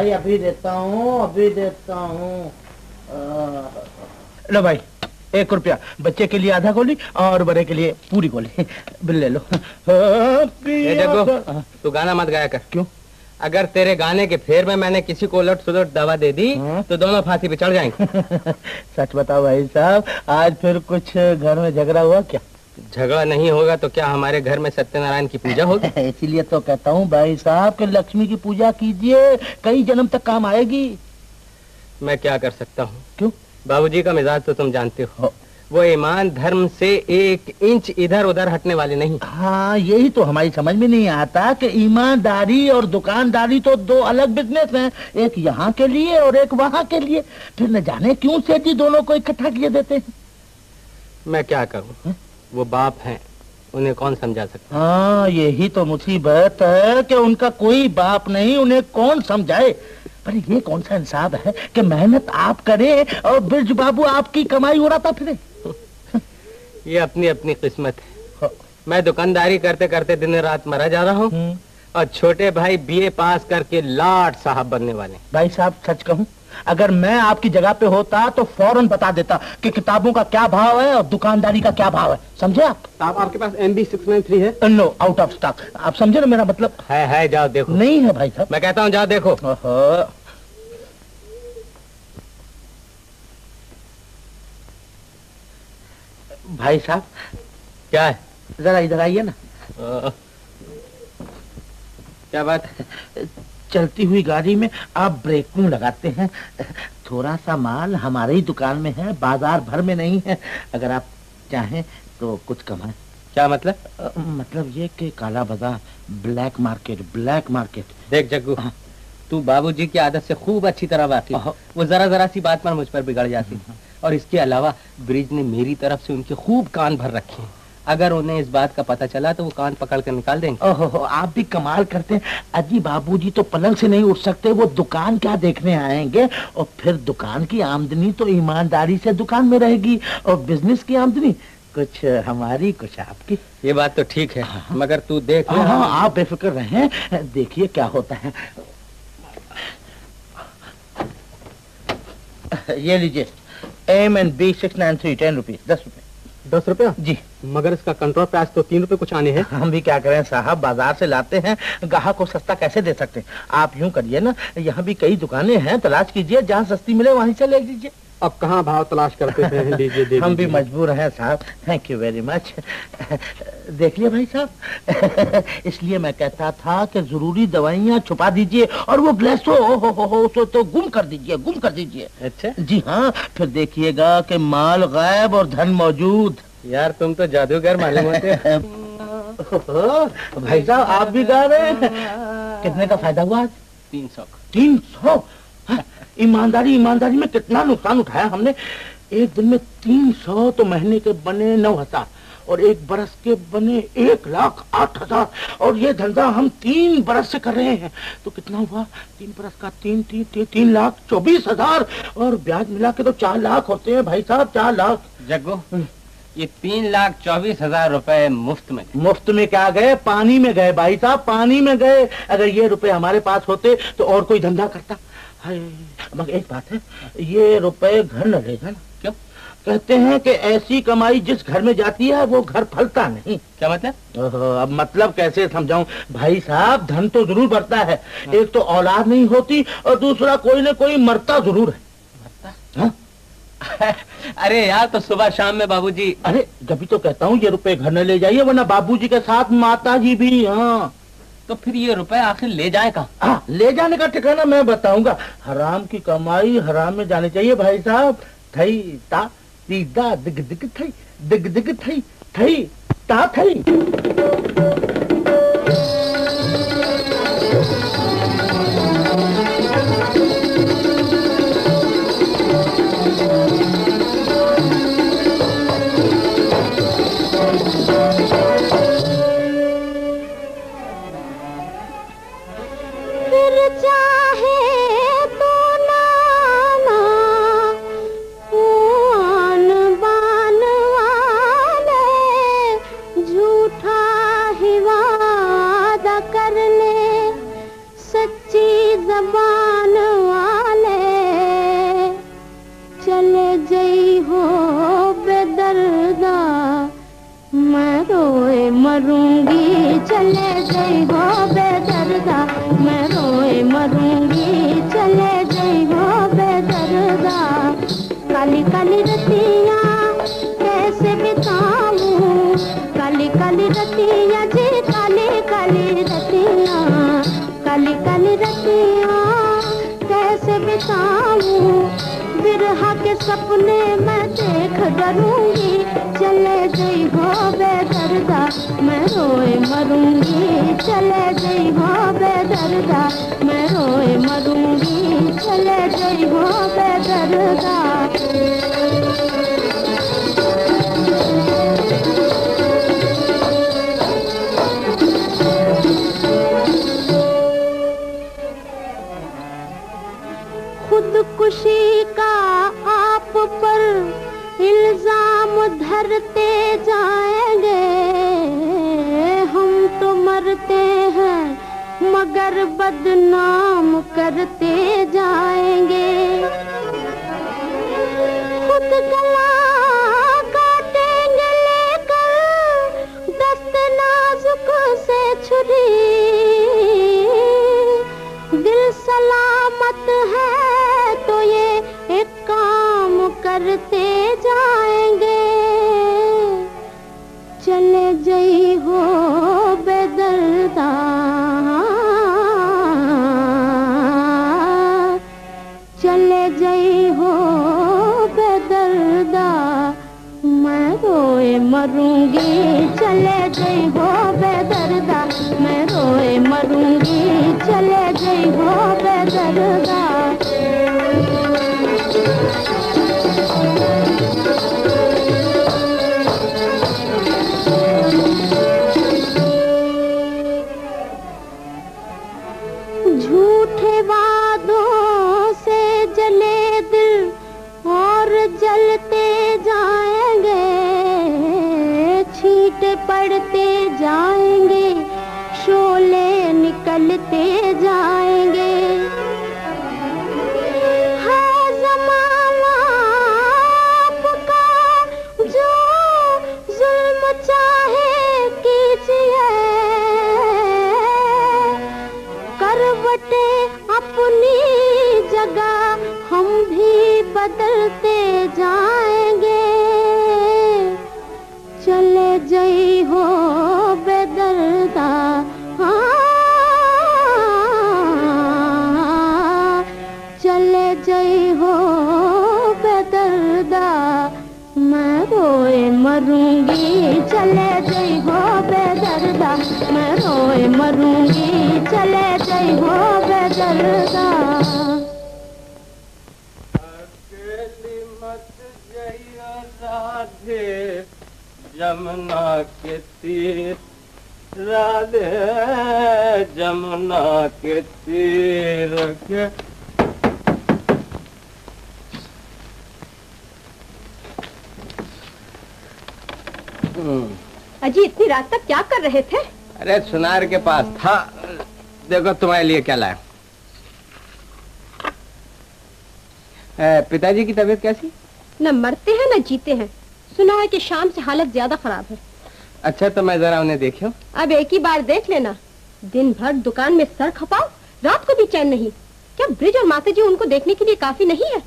अभी देता हूँ। लो भाई 1 रुपया, बच्चे के लिए आधा गोली और बड़े के लिए पूरी गोली। बिल ले लो। तू गाना मत गाया कर। क्यों? अगर तेरे गाने के फेर में मैंने किसी को उलट सुलट दवा दे दी तो दोनों फांसी पे चढ़ जाएंगे। सच बताओ भाई साहब, आज फिर कुछ घर में झगड़ा हुआ क्या? झगड़ा नहीं होगा तो क्या हमारे घर में सत्यनारायण की पूजा होगी? इसीलिए तो कहता हूँ भाई साहब कि लक्ष्मी की पूजा कीजिए, कई जन्म तक काम आएगी। मैं क्या कर सकता हूँ? क्यों? बाबूजी का मिजाज तो तुम जानते हो, वो ईमान धर्म से 1 इंच इधर उधर हटने वाले नहीं। हाँ, यही तो हमारी समझ में नहीं आता कि ईमानदारी और दुकानदारी तो 2 अलग बिजनेस हैं, एक यहाँ के लिए और एक वहाँ के लिए। फिर न जाने क्यों सेठ जी दोनों को इकट्ठा किए देते हैं। मैं क्या करूँ? वो बाप हैं, उन्हें कौन समझा सकता? हाँ, यही तो मुसीबत है कि उनका कोई बाप नहीं, उन्हें कौन समझाए। पर ये कौन सा इंसाफ है कि मेहनत आप करें और बिरजू बाबू आपकी कमाई उड़ाता फिरे। ये अपनी अपनी किस्मत है। मैं दुकानदारी करते करते दिन रात मरा जा रहा हूँ और छोटे भाई BA पास करके लाट साहब बनने वाले। भाई साहब सच कहूँ, अगर मैं आपकी जगह पे होता तो फौरन बता देता कि किताबों का क्या भाव है और दुकानदारी का क्या भाव है। समझे आप? साहब आपके पास MB 693 है? No, out of stock. आप समझे ना मेरा मतलब? है, जाओ देखो। नहीं है भाई साहब। मैं कहता हूँ जाओ देखो। भाई साहब क्या है? जरा इधर आइए ना। क्या बात? चलती हुई गाड़ी में आप ब्रेक क्यों लगाते हैं? थोड़ा सा माल हमारे ही दुकान में है, बाजार भर में नहीं है। अगर आप चाहें तो कुछ कमाएं। क्या मतलब? मतलब ये कि काला बाजार, ब्लैक मार्केट। देख जग्गू, तू बाबूजी की आदत से खूब अच्छी तरह वाकिफ। वो जरा सी बात पर मुझ पर बिगड़ जाती। और इसके अलावा ब्रिज ने मेरी तरफ से उनके खूब कान भर रखे हैं। अगर उन्हें इस बात का पता चला तो वो कान पकड़ कर निकाल देंगे। ओहो, आप भी कमाल करते हैं। अजी बाबूजी तो पलंग से नहीं उठ सकते, वो दुकान क्या देखने आएंगे। और फिर दुकान की आमदनी तो ईमानदारी से दुकान में रहेगी और बिजनेस की आमदनी कुछ हमारी कुछ आपकी। ये बात तो ठीक है, मगर तू देख। हाँ, आप बेफिक्र रहें, देखिए क्या होता है। ये लीजिए M&B 693, 10 रुपीज, 10 रुपए। 10 रुपया जी। मगर इसका कंट्रोल प्राइस तो 3 रुपए कुछ आने हैं। हम भी क्या करें साहब, बाजार से लाते हैं, ग्राहक को सस्ता कैसे दे सकते हैं। आप यूं करिए ना, यहाँ भी कई दुकानें हैं, तलाश कीजिए, जहाँ सस्ती मिले वहीं से ले लीजिए। अब कहाँ भाव तलाश करते थे? लीजिए दे हम भी दीजिए। मजबूर हैं साहब। Thank you very much. देखिए भाई साहब, इसलिए मैं कहता था कि जरूरी दवाइयाँ छुपा दीजिए और वो ग्लेसो हो तो गुम कर दीजिए, गुम कर दीजिए। अच्छा जी हाँ, फिर देखिएगा कि माल गायब और धन मौजूद। यार, तुम तो जादूगर मालूम होते हो। भाई साहब आप भी गा रहे हैं। कितने का फायदा हुआ आज? 300 300। ईमानदारी ईमानदारी में कितना नुकसान उठाया हमने। एक दिन में 300 तो महीने के बने 9,000 और एक बरस के बने 1,08,000 और ये धंधा हम 3 बरस से कर रहे हैं तो कितना हुआ? 3 बरस का 3,24,000 और ब्याज मिला के तो 4 लाख होते हैं भाई साहब, 4 लाख। जग्गू, ये 3,24,000 रुपए मुफ्त में। मुफ्त में क्या गए? पानी में गए भाई साहब, पानी में गए। अगर ये रुपए हमारे पास होते तो और कोई धंधा करता। हाय, मगर एक बात है, ये रुपए घर न लेगा ना। क्यों? कहते हैं कि ऐसी कमाई जिस घर में जाती है वो घर फलता नहीं। क्या मतलब? अब मतलब कैसे समझाऊं भाई साहब, धन तो जरूर बढ़ता है। एक तो औलाद नहीं होती और दूसरा कोई न कोई मरता जरूर है। मरता? हाँ? अरे यार, तो सुबह शाम में बाबूजी। अरे जब भी तो कहता हूँ ये रुपए घर न ले जाइए, वरना बाबूजी के साथ माता जी भी। हाँ, तो फिर ये रुपए आखिर ले जाए कहाँ? ले जाने का ठिकाना मैं बताऊंगा। हराम की कमाई हराम में जानी चाहिए भाई साहब। थई ता सीधा दिग दिग थई, दिग दिग थई, थई ता थई। मरूंगी चले गई हो बेदर्दा, मैं रोए मरूंगी चले गई हो बेदर्दा। काली काली रतियाँ कैसे बिताऊं, काली काली रतियाँ जी, काली काली रतियाँ, काली काली रतियाँ कैसे बिताऊं। बिरहा के सपने मैं देख डरूंगी, चले गई हो बेदर्दा, मैं रोए मरूंगी चले गई हो बेदर्दा, मैं रोए मरूंगी चले गई हो बेदर्दा। खुदकुशी का आप पर इल्जाम धरते जाएंगे, हम तो मरते हैं मगर बदनाम करते जाएंगे। खुद गला काटेंगे लेकर दस्त नाजुक से छुरी, दिल सलामत है तो ये एक काम करते जाएंगे। चले गई हो बेदर्दा, चले गई हो बेदर्दा, मैं रोए मरूंगी चले गई हो बेदर्दा, मैं रोए मरूंगी चले गई हो बेदर्दा। झूठे वादों से जले दिल और जलते जाएंगे, छींटे पड़ते जाएंगे, शोले निकलते जाएंगे। है ज़माना आपका जो जुल्म चाहे कीजिए, करवटे अपनी जगह हम भी बदलते मैं रोए मरूंगी चले गई हो बेदर्दा, मैं रोए मरूंगी चले गई हो बेदर्दा। अकेली मत जइयो राधे जमुना के तीर, राधे जमुना के तीर के। अजी इतनी रात तक क्या कर रहे थे? अरे सुनार के पास था, देखो तुम्हारे लिए क्या लाया। पिताजी की तबीयत कैसी? न मरते हैं न जीते हैं, सुना है कि शाम से हालत ज्यादा खराब है। अच्छा तो मैं जरा उन्हें देखूं? अब एक ही बार देख लेना, दिन भर दुकान में सर खपाओ, रात को भी चैन नहीं। क्या ब्रिज और माता जी उनको देखने के लिए काफी नहीं है?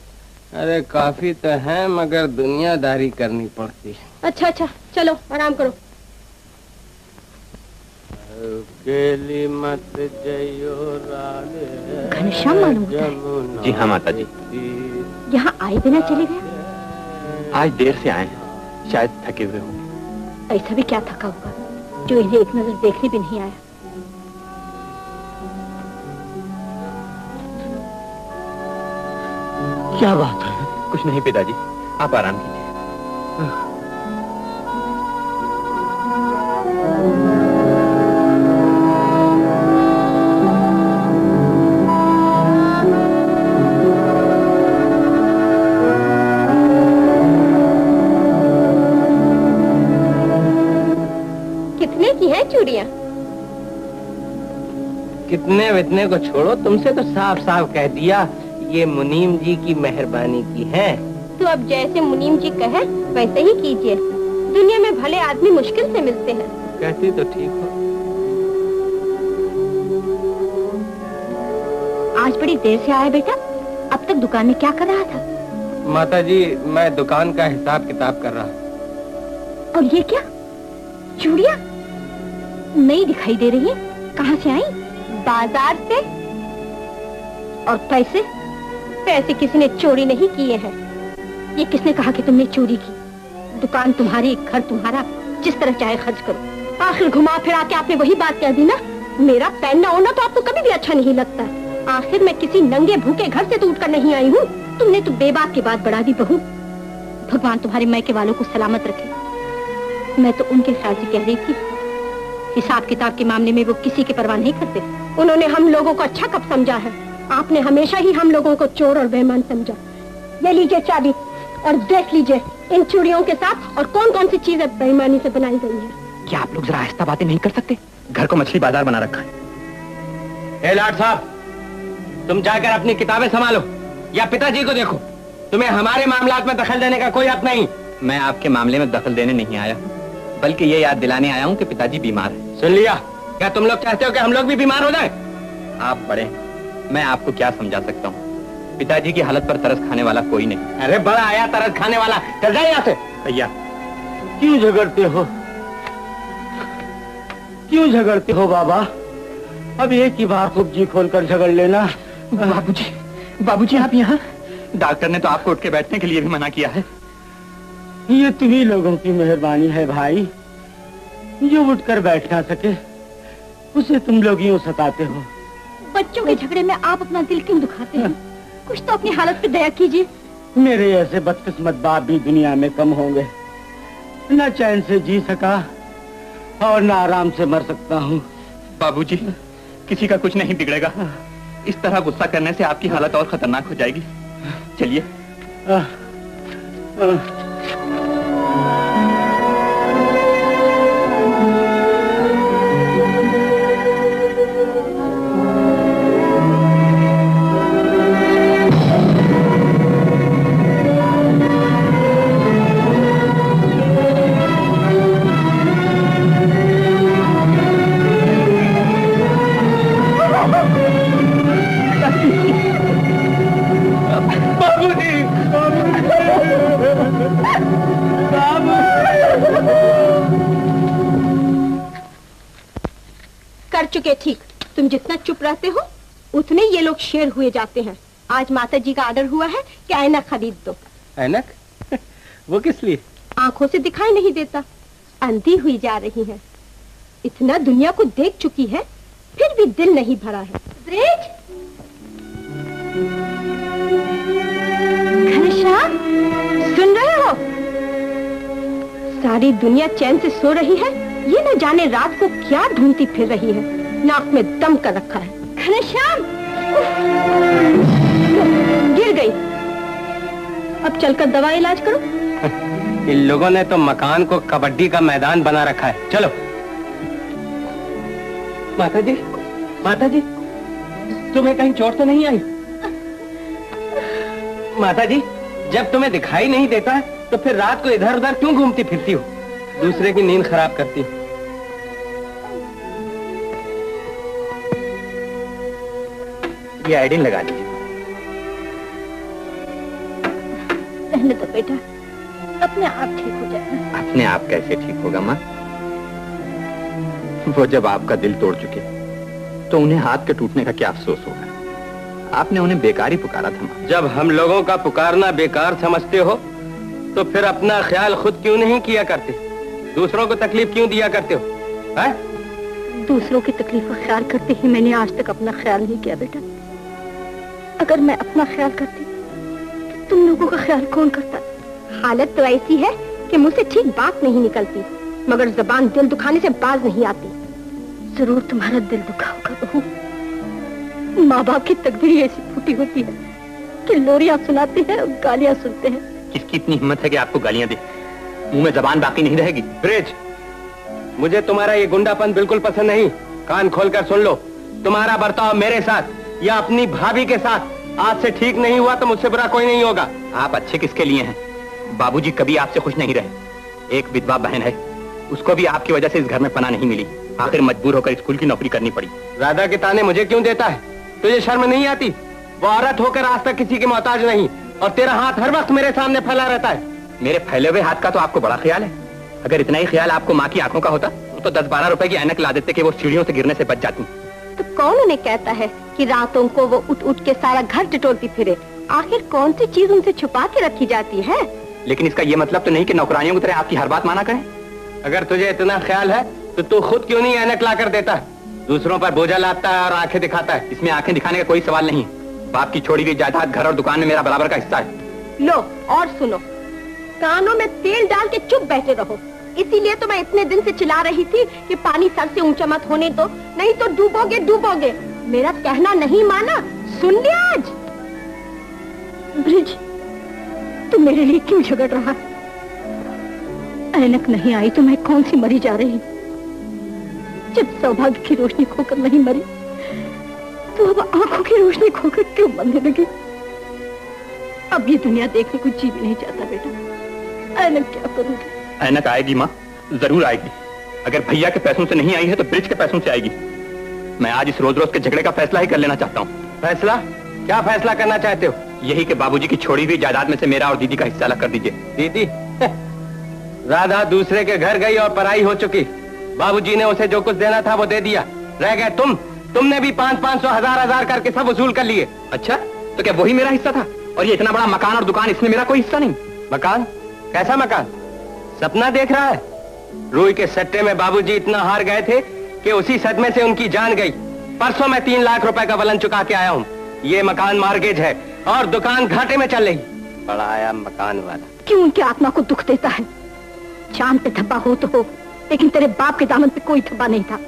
अरे काफी तो है मगर दुनियादारी करनी पड़ती है। अच्छा अच्छा चलो आराम करो। अकेली मत जइयो राधे। घनश्याम मालूम होता है? जी हाँ माता जी। यहाँ आए बिना चले गए? आज देर से आए हैं, शायद थके हुए होंगे। ऐसा भी क्या थका होगा जो इन्हें एक नजर देखने भी नहीं आया। क्या बात है? कुछ नहीं पिताजी, आप आराम कीजिए। कितने की है चूड़ियाँ? कितने वितने को छोड़ो, तुमसे तो साफ साफ कह दिया ये मुनीम जी की मेहरबानी की है। तो अब जैसे मुनीम जी कहे वैसे ही कीजिए। दुनिया में भले आदमी मुश्किल से मिलते हैं। कहती तो ठीक हो। आज बड़ी देर से आया बेटा, अब तक दुकान में क्या कर रहा था? माता जी मैं दुकान का हिसाब किताब कर रहा। और ये क्या चूड़ियाँ नहीं दिखाई दे रही है, कहाँ से आई? बाजार से। और पैसे? पैसे किसी ने चोरी नहीं किए हैं। ये किसने कहा कि तुमने चोरी की? दुकान तुम्हारी, घर तुम्हारा, जिस तरह चाहे खर्च करो। आखिर घुमा फिरा के आपने वही बात कह दी ना, मेरा पहनना होना तो आपको कभी भी अच्छा नहीं लगता। आखिर मैं किसी नंगे भूखे घर से तो उठकर नहीं आई हूँ। तुमने तो बेबाक की बात बढ़ा दी बहू। भगवान तुम्हारे मायके वालों को सलामत रखे। मैं तो उनके ख्याल से कह रही थी, हिसाब किताब के मामले में वो किसी की परवाह नहीं करते। उन्होंने हम लोगों को अच्छा कब समझा है? आपने हमेशा ही हम लोगों को चोर और बेईमान समझा। ये लीजिए चाबी और देख लीजिए इन चूड़ियों के साथ और कौन कौन सी चीजें बेईमानी से बनाई गई हैं। क्या आप लोग जरा आहिस्ता बातें नहीं कर सकते? घर को मछली बाजार बना रखा है। ए लाट साहब, तुम जाकर अपनी किताबें संभालो या पिताजी को देखो। तुम्हें हमारे मामलात में दखल देने का कोई हक नहीं। मैं आपके मामले में दखल देने नहीं आया, बल्कि ये याद दिलाने आया हूँ कि पिताजी बीमार है। सुन लिया? क्या तुम लोग चाहते हो कि हम लोग भी बीमार हो जाएं? आप बड़े, मैं आपको क्या समझा सकता हूँ। पिताजी की हालत पर तरस खाने वाला कोई नहीं। अरे बड़ा आया तरस खाने वाला, चल जाए यहाँ से। भैया क्यों झगड़ते हो? क्यों झगड़ते हो बाबा? अब एक ही बार खूब जी खोलकर झगड़ लेना। बाबूजी, बाबूजी आप यहाँ? डॉक्टर ने तो आपको उठ के बैठने के लिए भी मना किया है। ये तुम्ही लोगों की मेहरबानी है भाई, जो उठकर बैठ ना सके उसे तुम लोग यूं सताते हो। बच्चों के झगड़े में आप अपना दिल क्यों दुखाते हैं? कुछ तो अपनी हालत पे दया कीजिए। मेरे ऐसे बदकिस्मत बाप भी दुनिया में कम होंगे। न चैन से जी सका और न आराम से मर सकता हूँ। बाबूजी, किसी का कुछ नहीं बिगड़ेगा। इस तरह गुस्सा करने से आपकी हालत और खतरनाक हो जाएगी। चलिए। कर चुके ठीक। तुम जितना चुप रहते हो उतने ये लोग शेर हुए जाते हैं। आज माता जी का ऑर्डर हुआ है कि ऐनक खरीद दो। ऐनक? वो किस लिए? आंखों से दिखाई नहीं देता, अंधी हुई जा रही है। इतना दुनिया को देख चुकी है, फिर भी दिल नहीं भरा है। ब्रिज, घनश्याम, सुन रहे हो? सारी दुनिया चैन से सो रही है, ये न जाने रात को क्या ढूंढती फिर रही है। नाक में दम कर रखा है। घनश्याम, गिर गई। अब चलकर दवा इलाज करो। इन लोगों ने तो मकान को कबड्डी का मैदान बना रखा है। चलो। माताजी, माताजी, तुम्हें कहीं चोट तो नहीं आई? माताजी, जब तुम्हें दिखाई नहीं देता है तो फिर रात को इधर उधर क्यों घूमती फिरती हो? दूसरे की नींद खराब करती हो। ये आयोडीन लगा लीजिए। रहने दो बेटा, अपने आप ठीक हो जाएगा। अपने आप कैसे ठीक होगा माँ? वो जब आपका दिल तोड़ चुके तो उन्हें हाथ के टूटने का क्या अफसोस होगा? आपने उन्हें बेकार ही पुकारा था माँ। जब हम लोगों का पुकारना बेकार समझते हो तो फिर अपना ख्याल खुद क्यों नहीं किया करते? दूसरों को तकलीफ क्यों दिया करते हो? है? दूसरों की तकलीफ का ख्याल करते ही मैंने आज तक अपना ख्याल नहीं किया बेटा। अगर मैं अपना ख्याल करती तो तुम लोगों का ख्याल कौन करता? हालत तो ऐसी है कि मुझसे ठीक बात नहीं निकलती, मगर जबान दिल दुखाने से बाज नहीं आती। जरूर तुम्हारा दिल दुखा होगा बहू। माँ बाप की तकदीर ऐसी फूटी होती है कि लोरियां सुनाते हैं और गालियां सुनते हैं। किसकी इतनी हिम्मत है कि आपको गालियां दे? मुंह में जबान बाकी नहीं रहेगी। ब्रिज, मुझे तुम्हारा ये गुंडापन बिल्कुल पसंद नहीं। कान खोलकर सुन लो, तुम्हारा बर्ताव मेरे साथ या अपनी भाभी के साथ आज से ठीक नहीं हुआ तो मुझसे बुरा कोई नहीं होगा। आप अच्छे किसके लिए हैं? बाबूजी कभी आपसे खुश नहीं रहे। एक विधवा बहन है, उसको भी आपकी वजह से इस घर में पनाह नहीं मिली। आखिर मजबूर होकर स्कूल की नौकरी करनी पड़ी। राधा के ताने मुझे क्यों देता है? तुझे शर्म नहीं आती? वो औरत होकर आज तक किसी की मोहताज नहीं, और तेरा हाथ हर वक्त मेरे सामने फैला रहता है। मेरे फैले हुए हाथ का तो आपको बड़ा ख्याल है। अगर इतना ही ख्याल आपको माँ की आंखों का होता तो 10-12 रुपए की ऐनक ला देते कि वो सीढ़ियों से गिरने से बच जाती। तो कौन उन्हें कहता है कि रातों को वो उठ उठ के सारा घर टिटोलती फिरे? आखिर कौन सी चीज उनसे छुपा के रखी जाती है? लेकिन इसका ये मतलब तो नहीं कि नौकरानियों की तरह आपकी हर बात माना करें। अगर तुझे इतना ख्याल है तो तू खुद क्यों नहीं ऐनक ला कर देता है? दूसरों पर बोझा लादता है और आंखें दिखाता है। इसमें आंखें दिखाने का कोई सवाल नहीं है। बाप की छोड़ी हुई जायदाद, घर और दुकान में मेरा बराबर का हिस्सा है। लो और सुनो, कानों में तेल डाल के चुप बैठे रहो। इसीलिए तो मैं इतने दिन से चिल्ला रही थी कि पानी सर से ऊंचा मत होने दो, नहीं तो डूबोगे डूबोगे। मेरा कहना नहीं माना, सुन लिया आज? ब्रिज, तू मेरे लिए क्यों झगड़ रहा? ऐनक नहीं आई तो मैं कौन सी मरी जा रही? जब सौभाग्य की रोशनी खोकर नहीं मरी तो अब आंखों की रोशनी खोकर क्यों मरने लगी? अब ये दुनिया देखने को जी भी नहीं चाहता बेटा। ऐनक क्या करूंगी? ऐनक आएगी माँ, जरूर आएगी। अगर भैया के पैसों से नहीं आई है तो ब्रिज के पैसों से आएगी। मैं आज इस रोज रोज के झगड़े का फैसला ही कर लेना चाहता हूँ। फैसला? क्या फैसला करना चाहते हो? यही कि बाबूजी की छोड़ी हुई जायदाद में से मेरा और दीदी का हिस्सा अलग कर दीजिए। दीदी? राधा दूसरे के घर गई और पराई हो चुकी। बाबूजी ने उसे जो कुछ देना था वो दे दिया। रह गए तुमने भी 500-500, 1000-1000 करके सब वसूल कर लिए। अच्छा, तो क्या वही मेरा हिस्सा था? और ये इतना बड़ा मकान और दुकान, इसमें मेरा कोई हिस्सा नहीं? मकान? कैसा मकान? सपना देख रहा है? रूई के सट्टे में बाबूजी इतना हार गए थे कि उसी सदमे से उनकी जान गई। परसों मैं 3 लाख रुपए का वलन चुका के आया हूँ। ये मकान मार्गेज है और दुकान घाटे में चल रही। बड़ा आया मकान वाला। क्यों उनकी आत्मा को दुख देता है? चांद पे धब्बा हो तो हो, लेकिन तेरे बाप के दामन पे कोई धब्बा नहीं था।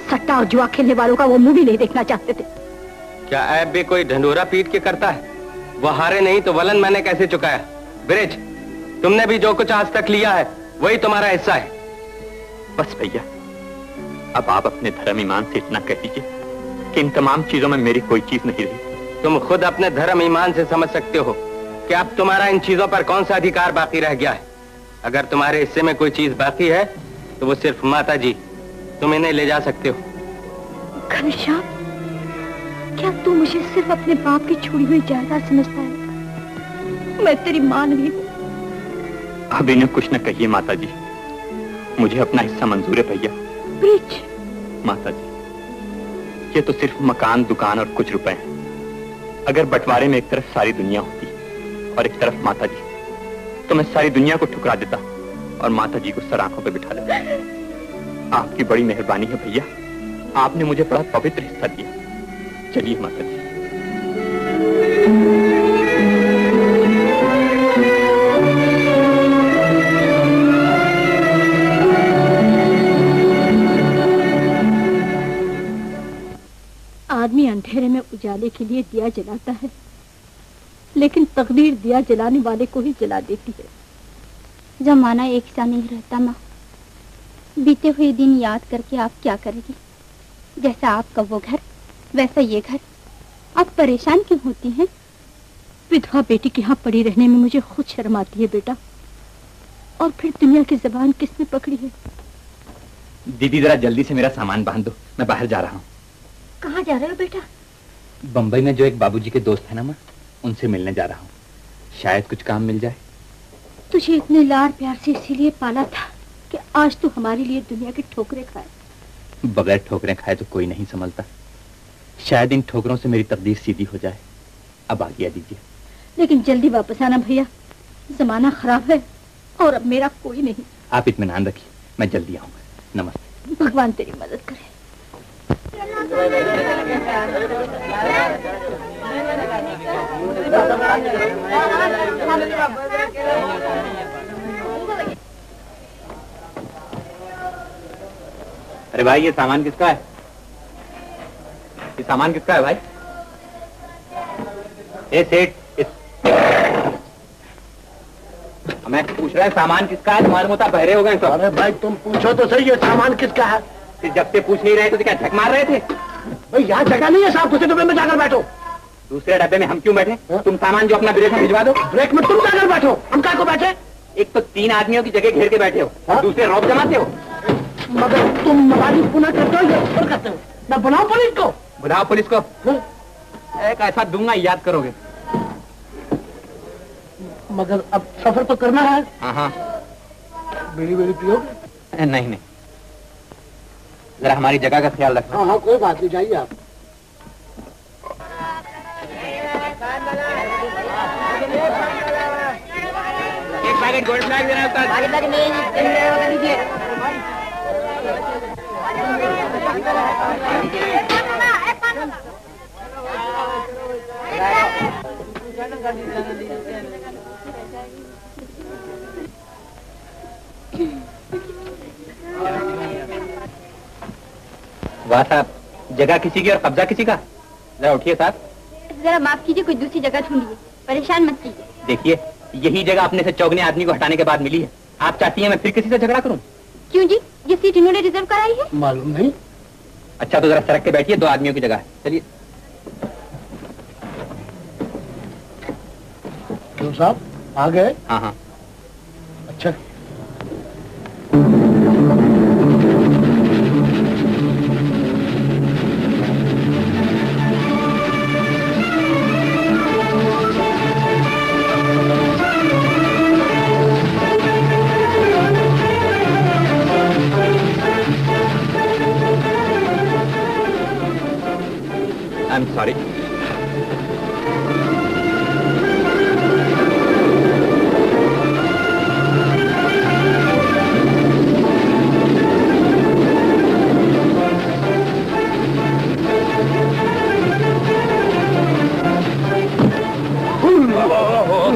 सट्टा और जुआ खेलने वालों का वो मुंह भी नहीं देखना चाहते थे। क्या ऐब भी कोई ढंडोरा पीट के करता है? वो हारे नहीं तो वलन मैंने कैसे चुकाया? ब्रिज, तुमने भी जो कुछ आज तक लिया है वही तुम्हारा हिस्सा है। बस भैया, अब आप अपने धर्म ईमान से इतना कह दीजिए कि इन तमाम चीजों में मेरी कोई चीज नहीं रही। तुम खुद अपने धर्म ईमान से समझ सकते हो कि अब तुम्हारा इन चीजों पर कौन सा अधिकार बाकी रह गया है। अगर तुम्हारे हिस्से में कोई चीज बाकी है तो वो सिर्फ माता जी, तुम इन्हें ले जा सकते हो। घनश्याम, क्या तू मुझे सिर्फ अपने बाप की छोड़ी हुई जायदाद समझता है? मैं तेरी मां नहीं हूँ। अब इन्हें कुछ न कहिए माता जी, मुझे अपना हिस्सा मंजूर है भैया। ब्रिज, माता जी, ये तो सिर्फ मकान, दुकान और कुछ रुपए हैं। अगर बंटवारे में एक तरफ सारी दुनिया होती और एक तरफ माता जी, तो मैं सारी दुनिया को ठुकरा देता और माता जी को सर आंखों पे बिठा लेता। आपकी बड़ी मेहरबानी है भैया, आपने मुझे बड़ा पवित्र हिस्सा दिया। चलिए माता जी। आदमी अंधेरे में उजाले के लिए दिया जलाता है, लेकिन तकदीर दिया जलाने वाले को ही जला देती है। जमाना एक सा नहीं रहता माँ। बीते हुए दिन याद करके आप क्या करेंगी? जैसा आपका वो घर वैसा ये घर। आप परेशान क्यों होती हैं? विधवा बेटी के यहाँ पड़ी रहने में मुझे खुद शर्म आती है बेटा। और फिर दुनिया की जबान किसने पकड़ी है? दीदी जरा जल्दी से मेरा सामान बांध दो, मैं बाहर जा रहा हूँ। कहाँ जा रहे हो बेटा? बंबई में जो एक बाबूजी के दोस्त है ना माँ, उनसे मिलने जा रहा हूँ। शायद कुछ काम मिल जाए। तुझे इतने लाड प्यार से इसीलिए पाला था कि आज तू हमारे लिए दुनिया की ठोकरें खाए। बगैर ठोकरें खाए तो कोई नहीं संभलता। शायद इन ठोकरों से मेरी तकदीर सीधी हो जाए। अब आज्ञा दीजिए। लेकिन जल्दी वापस आना भैया, जमाना खराब है और अब मेरा कोई नहीं। आप इत्मीनान रखिए, मैं जल्दी आऊंगा। नमस्ते। भगवान तेरी मदद करे। अरे भाई, ये सामान किसका है? ये सामान किसका है भाई? ए सेठ, मैं पूछ रहा है सामान किसका है? तुम्हारे मुताबिक बहरे हो गए सब। अरे भाई तुम पूछो तो सही, ये सामान किसका है? फिर जब से पूछ नहीं रहे तो क्या झक मार रहे थे? भाई यहाँ जगह नहीं है साहब, दूसरे डब्बे में जाकर बैठो। दूसरे डब्बे में हम क्यों बैठे? तुम सामान जो अपना ब्रेक में भिजवा दो। ब्रेक में तुम जाकर बैठो, हम क्या को बैठे? एक तो 3 आदमियों की जगह घेर के बैठे हो और दूसरे रौब जमाते हो। मगर तुम मोबाइल पुनः करते हो या ऊपर करते हो? मैं बुलाऊं पुलिस को? बुलाओ पुलिस को। एक ऐसा दूंगा, याद करोगे। मगर अब सफर तो करना है। हाँ। बीड़ी बीड़ी पियोगे? नहीं नहीं, जरा हमारी जगह का ख्याल रखना। हाँ कोई बात नहीं, जाइए आप। एक पैकेट गोल्ड फ्लैग देना वाह साहब, जगह किसी की और कब्जा किसी का। जरा उठिए साहब। जरा माफ कीजिए, कोई दूसरी जगह ढूंढिए, परेशान मत कीजिए। देखिए, यही जगह अपने से चौगने आदमी को हटाने के बाद मिली है। आप चाहती हैं मैं फिर किसी से झगड़ा करूं? क्यों जी, ये सीट इन्होंने रिजर्व कराई है? मालूम नहीं। अच्छा तो जरा सड़क के बैठिए, 2 आदमियों की जगह है। चलिए। क्यों साहब, आ गए? हाँ। अच्छा। I'm sorry.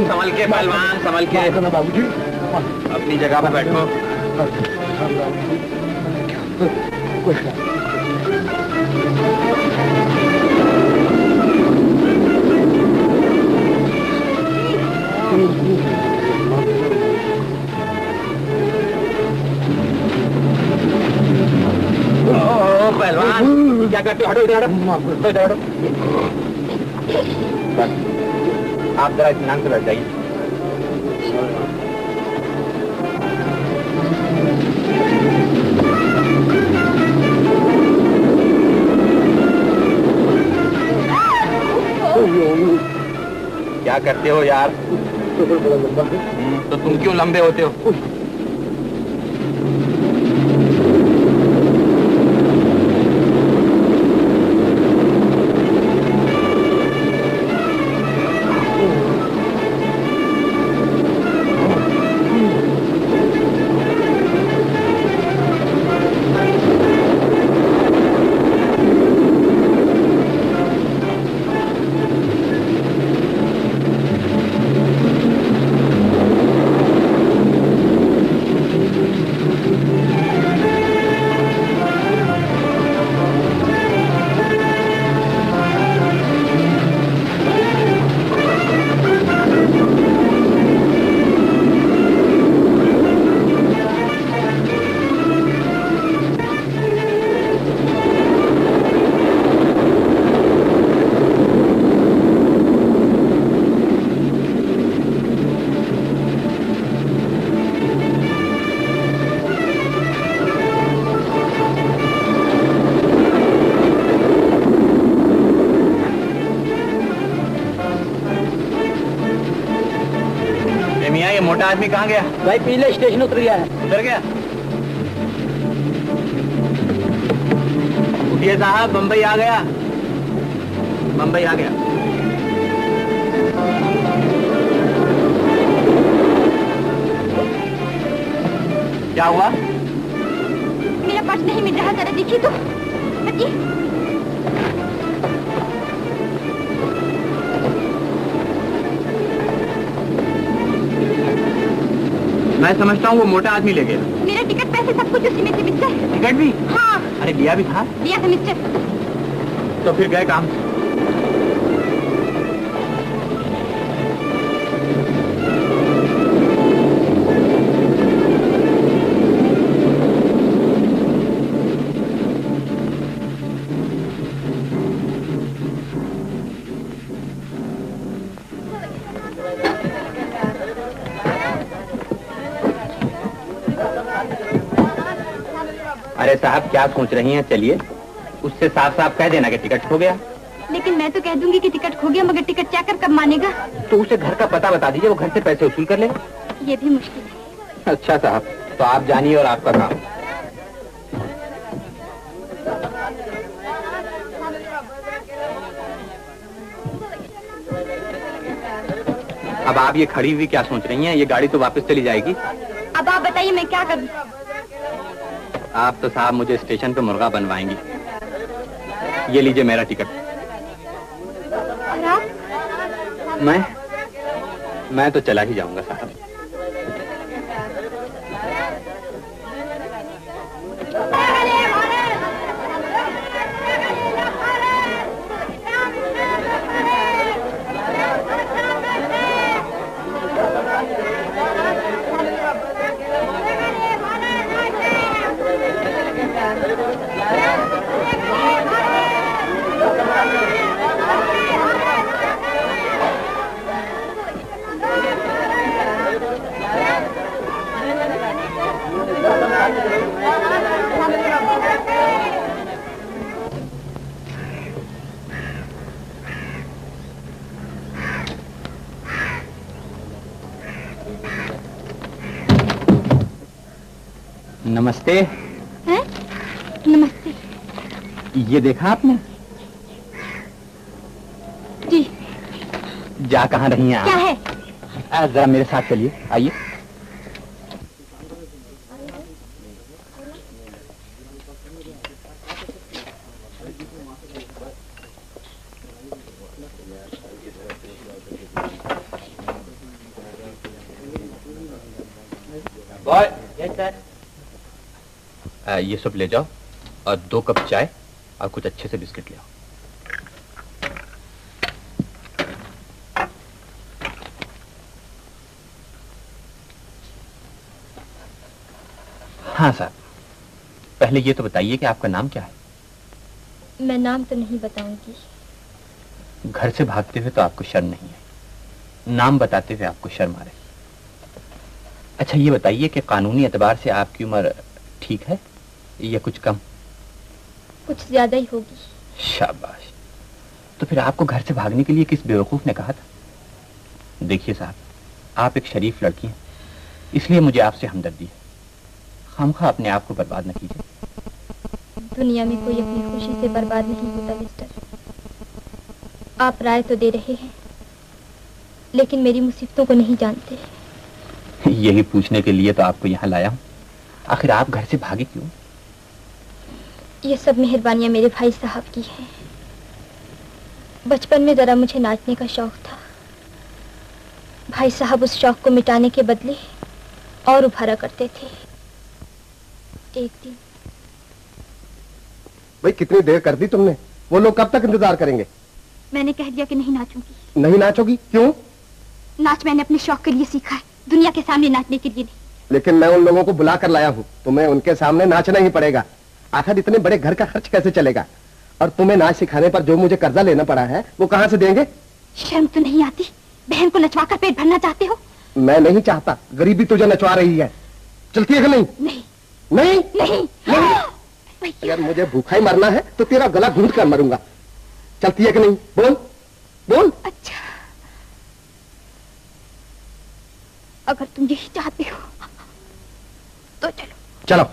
संभल के पहलवान, संभल के। बाबूजी अपनी जगह पे बैठो। पहलवान क्या करते हो? हटो इधर, हटो। आप जरा इत्मीनान से बैठ जाइए। क्या करते हो यार? तो तुम क्यों लंबे होते हो? मोटा आदमी कहाँ गया? भाई पीले स्टेशन उतर गया है। उतर गया? उठिए साहब, बम्बई आ गया, बम्बई आ गया। क्या हुआ? मेरा पर्स नहीं मिल रहा, जरा देखिए तो। हटिए। मैं समझता हूँ वो मोटा आदमी ले गया। मेरा टिकट, पैसे, सब कुछ उसी में से मिस्टर। टिकट भी? हाँ। अरे लिया भी था? लिया था मिस्टर। तो फिर गए काम। अरे साहब क्या सोच रही हैं? चलिए उससे साफ साफ कह देना कि टिकट खो गया। लेकिन मैं तो कह दूंगी कि टिकट खो गया, मगर टिकट चेकर कब मानेगा? तो उसे घर का पता बता दीजिए, वो घर से पैसे वसूल कर ले। ये भी मुश्किल है। अच्छा साहब, तो आप जानिए और आपका काम। अब आप ये खड़ी हुई क्या सोच रही हैं? ये गाड़ी तो वापस चली जाएगी। अब आप बताइए मैं क्या करूं? आप तो साहब मुझे स्टेशन पे मुर्गा बनवाएंगी। ये लीजिए मेरा टिकट। और आप? मैं तो चला ही जाऊंगा साहब। नमस्ते। हैं? नमस्ते। ये देखा आपने? जी। जा कहाँ रही हैं आप? क्या है? जरा मेरे साथ चलिए, आइए। बॉय। Yes sir. ये सब ले जाओ और 2 कप चाय और कुछ अच्छे से बिस्किट ले आओ। हाँ साहब, पहले ये तो बताइए कि आपका नाम क्या है? मैं नाम तो नहीं बताऊंगी। घर से भागते हुए तो आपको शर्म नहीं है, नाम बताते हुए आपको शर्म आ रही। अच्छा ये बताइए कि कानूनी एतबार से आपकी उम्र ठीक है या कुछ कम? कुछ ज्यादा ही होगी। शाबाश। तो फिर आपको घर से भागने के लिए किस बेवकूफ ने कहा था? देखिए साहब, आप एक शरीफ लड़की हैं, इसलिए मुझे आपसे हमदर्दी है। खामखा अपने आप को बर्बाद न कीजिए। दुनिया में कोई अपनी खुशी से बर्बाद नहीं होता मिस्टर। आप राय तो दे रहे हैं, लेकिन मेरी मुसीबतों को नहीं जानते। यही पूछने के लिए तो आपको यहाँ लाया हूँ। आखिर आप घर से भागे क्यों? ये सब मेहरबानियां मेरे भाई साहब की हैं। बचपन में जरा मुझे नाचने का शौक था। भाई साहब उस शौक को मिटाने के बदले और उभारा करते थे। एक दिन। भाई कितनी देर कर दी तुमने? वो लोग कब तक इंतजार करेंगे? मैंने कह दिया कि नहीं नाचूंगी। नहीं नाचोगी? क्यों? नाच मैंने अपने शौक के लिए सीखा है, दुनिया के सामने नाचने के लिए नहीं। लेकिन मैं उन लोगों को बुला कर लाया हूँ, तुम्हें उनके सामने नाचना ही पड़ेगा। आखिर इतने बड़े घर का खर्च कैसे चलेगा? और तुम्हें नाच सिखाने पर जो मुझे कर्जा लेना पड़ा है वो कहाँ से देंगे? शर्म तो नहीं आती? बहन को नचवा कर पेट भरना चाहते हो? मैं नहीं चाहता, गरीबी तुझे नचवा रही है। चलती है कि नहीं? नहीं नहीं नहीं, नहीं। अगर मुझे भूखा ही मरना है तो तेरा गला घूंट कर मरूंगा। चलती है कि नहीं? बोल बोल। अच्छा अगर तुम यही चाहते हो तो चलो। चलो।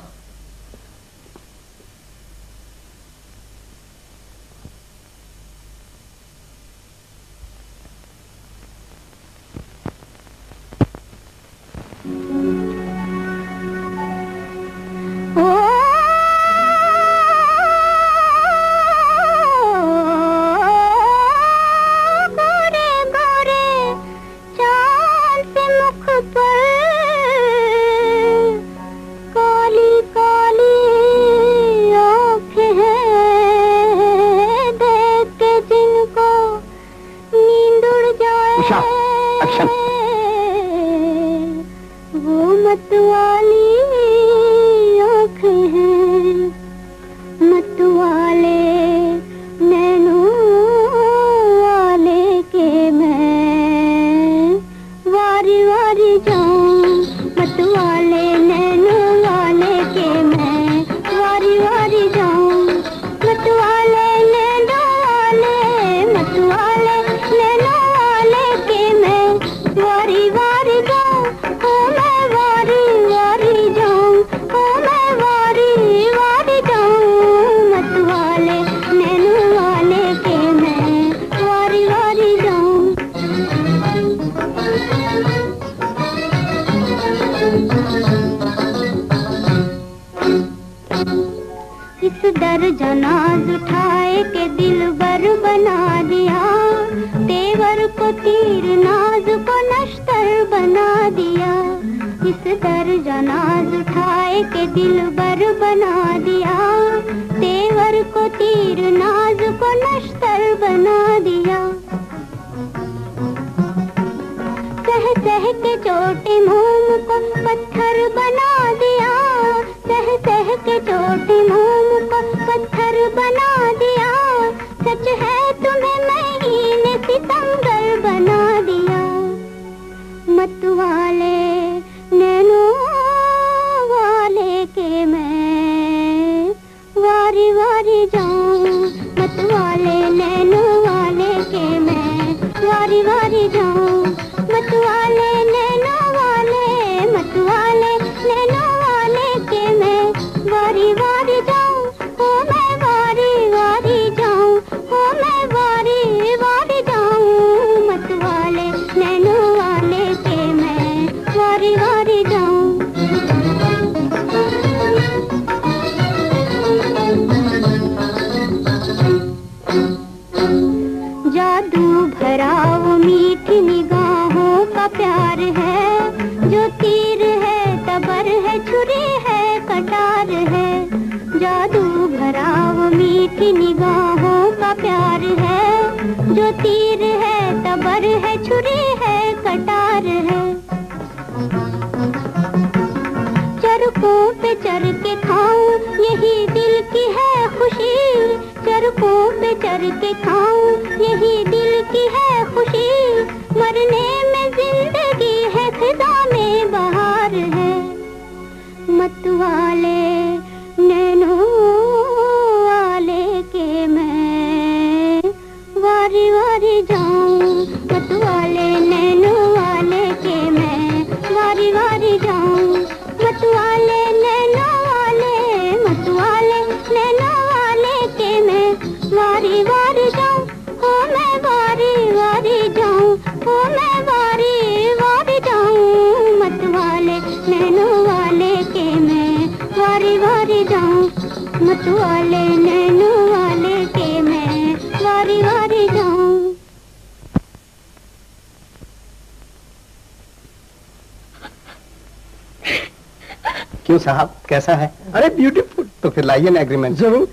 क्यों साहब, कैसा है? अरे ब्यूटीफुल। तो फिर लाइए ना एग्रीमेंट। जरूर।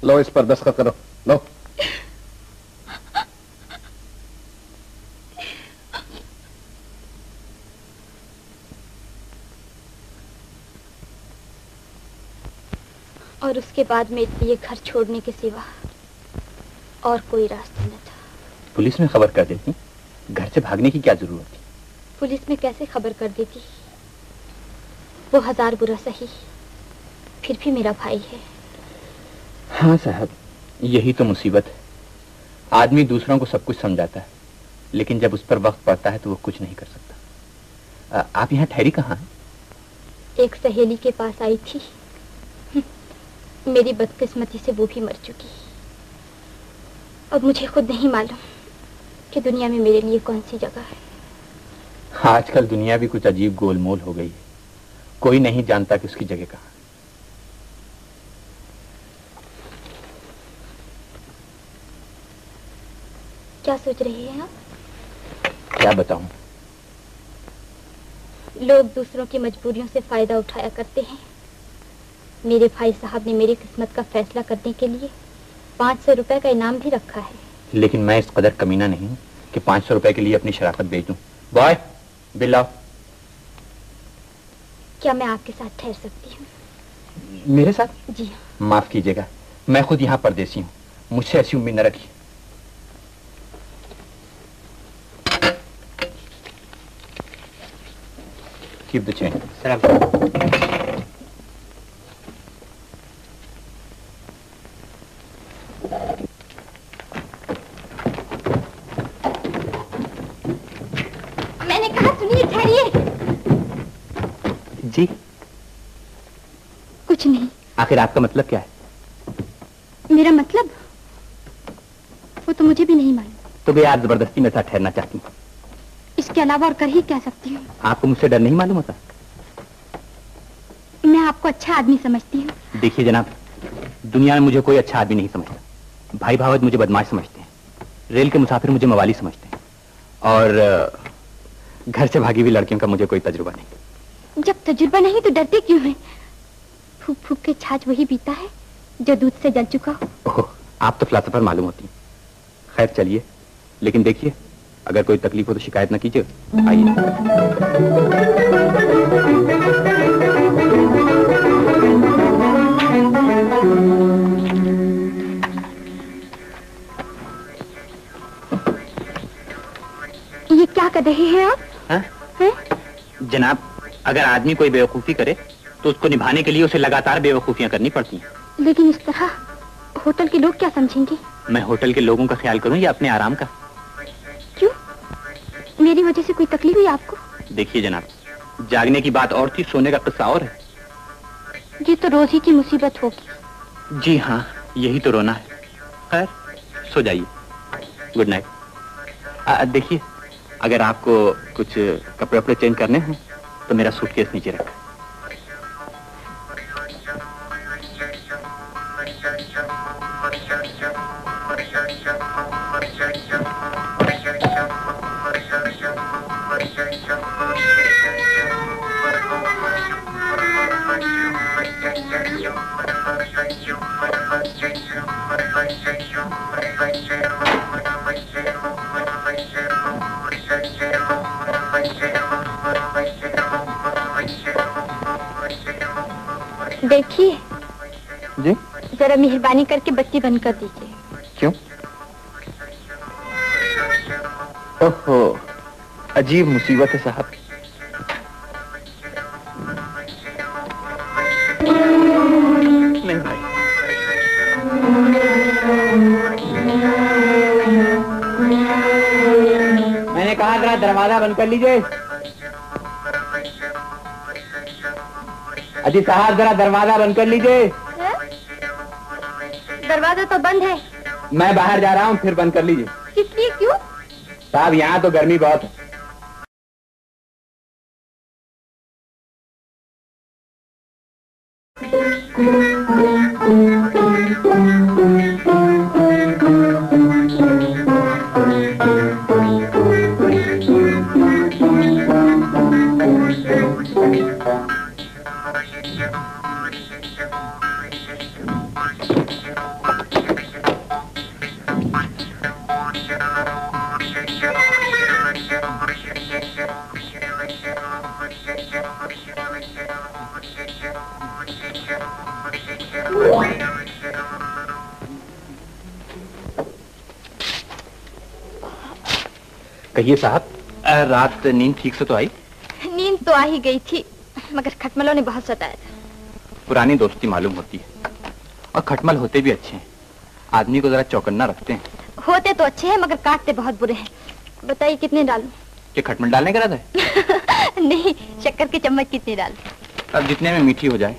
लो इस पर दस्तखत करो। लो। और उसके बाद में ये घर छोड़ने के सिवा और कोई रास्ता न था। पुलिस में खबर कर देती, घर से भागने की क्या जरूरत थी? पुलिस में कैसे खबर कर देती? वो 1000 बुरा सही, फिर भी मेरा भाई है। हाँ साहब, यही तो मुसीबत है। आदमी दूसरों को सब कुछ समझाता है, लेकिन जब उस पर वक्त पड़ता है तो वो कुछ नहीं कर सकता। आप यहाँ ठहरी कहाँ हैं? एक सहेली के पास आई थी। मेरी बदकिस्मती से वो भी मर चुकी। अब मुझे खुद नहीं मालूम कि दुनिया में मेरे लिए कौन सी जगह है। आजकल दुनिया भी कुछ अजीब गोलमोल हो गई है, कोई नहीं जानता कि उसकी जगह कहाँ है। क्या सोच रहे हैं आप? क्या बताऊं? लोग दूसरों की मजबूरियों से फायदा उठाया करते हैं। मेरे भाई साहब ने मेरी किस्मत का फैसला करने के लिए 500 रुपए का इनाम भी रखा है। लेकिन मैं इस कदर कमीना नहीं हूं कि 500 रुपए के लिए अपनी शराफत बेच दूं। बॉय, बिल लाओ। क्या मैं आपके साथ ठहर सकती हूँ? मेरे साथ? जी हाँ। माफ कीजिएगा, मैं खुद यहाँ परदेसी हूँ, मुझसे ऐसी उम्मीद न रखिए। Keep the change. सलाम। मैंने कहा सुनिए, ठहरिए। जी? कुछ नहीं। आखिर आपका मतलब क्या है? मेरा मतलब? वो तो मुझे भी नहीं मालूम। तो भी आप जबरदस्ती मेरे साथ ठहरना चाहती हूँ। इसके अलावा और कर ही क्या सकती हूँ? आपको मुझसे डर नहीं मालूम होता? मैं आपको अच्छा आदमी समझती हूँ। देखिए जनाब, दुनिया में मुझे कोई अच्छा आदमी नहीं समझता। भाई भावत मुझे बदमाश समझते हैं, रेल के मुसाफिर मुझे मवाली समझते हैं, और घर से भागी हुई लड़कियों का मुझे कोई तजुर्बा नहीं। जब तजुर्बा नहीं तो डरते क्यों हैं? फूक फूक के छाछ वही पीता है जो दूध से जल चुका हो। ओह, आप तो फिलासफर मालूम होती हैं। खैर चलिए, लेकिन देखिए अगर कोई तकलीफ हो तो शिकायत न कीजिए। आइए। ये क्या कर रहे हैं आप? हैं? जनाब, अगर आदमी कोई बेवकूफी करे तो उसको निभाने के लिए उसे लगातार बेवकूफियां करनी पड़ती हैं। लेकिन इस तरह होटल के लोग क्या समझेंगे? मैं होटल के लोगों का ख्याल करूं या अपने आराम का? क्यों? मेरी वजह से कोई तकलीफ हुई आपको? देखिए जनाब, जागने की बात और थी, सोने का किस्सा और है। ये तो रोज ही की मुसीबत होगी। जी हाँ, यही तो रोना है। खैर सो जाइए, गुड नाइट। देखिए, अगर आपको कुछ कपड़े वपड़े चेंज करने हैं तो मेरा सूटकेस नीचे रखा। देखिए जी, जरा मेहरबानी करके बत्ती बंद कर दीजिए। क्यों? ओहो, अजीब मुसीबत है साहब। नहीं भाई, मैंने कहा जरा दरवाजा बंद कर लीजिए। अजी साहब, जरा दरवाजा बंद कर लीजिए। दरवाजा तो बंद है। मैं बाहर जा रहा हूँ, फिर बंद कर लीजिए। किस लिए? क्यों? साहब, यहाँ तो गर्मी बहुत है। कहिए साहब, रात नींद ठीक से तो आई? नींद तो आ ही गई थी, मगर खटमलों ने बहुत सताया था। पुरानी दोस्ती मालूम होती है, और खटमल होते भी अच्छे हैं, आदमी को जरा चौकन्ना रखते हैं। होते तो अच्छे हैं मगर काटते बहुत बुरे हैं। बताइए कितने डालूं? कि खटमल डालने का इरादा है? नहीं, शक्कर के चम्मच कितने डालूं? अब जितने में मीठी हो जाए।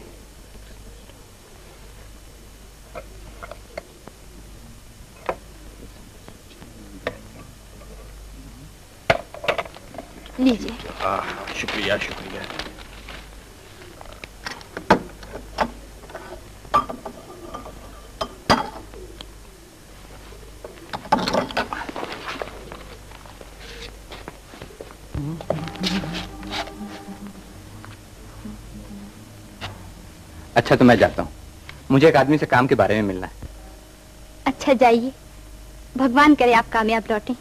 लीजिए। शुक्रिया शुक्रिया। अच्छा तो मैं जाता हूँ, मुझे एक आदमी से काम के बारे में मिलना है। अच्छा जाइए, भगवान करे आप कामयाब लौटें।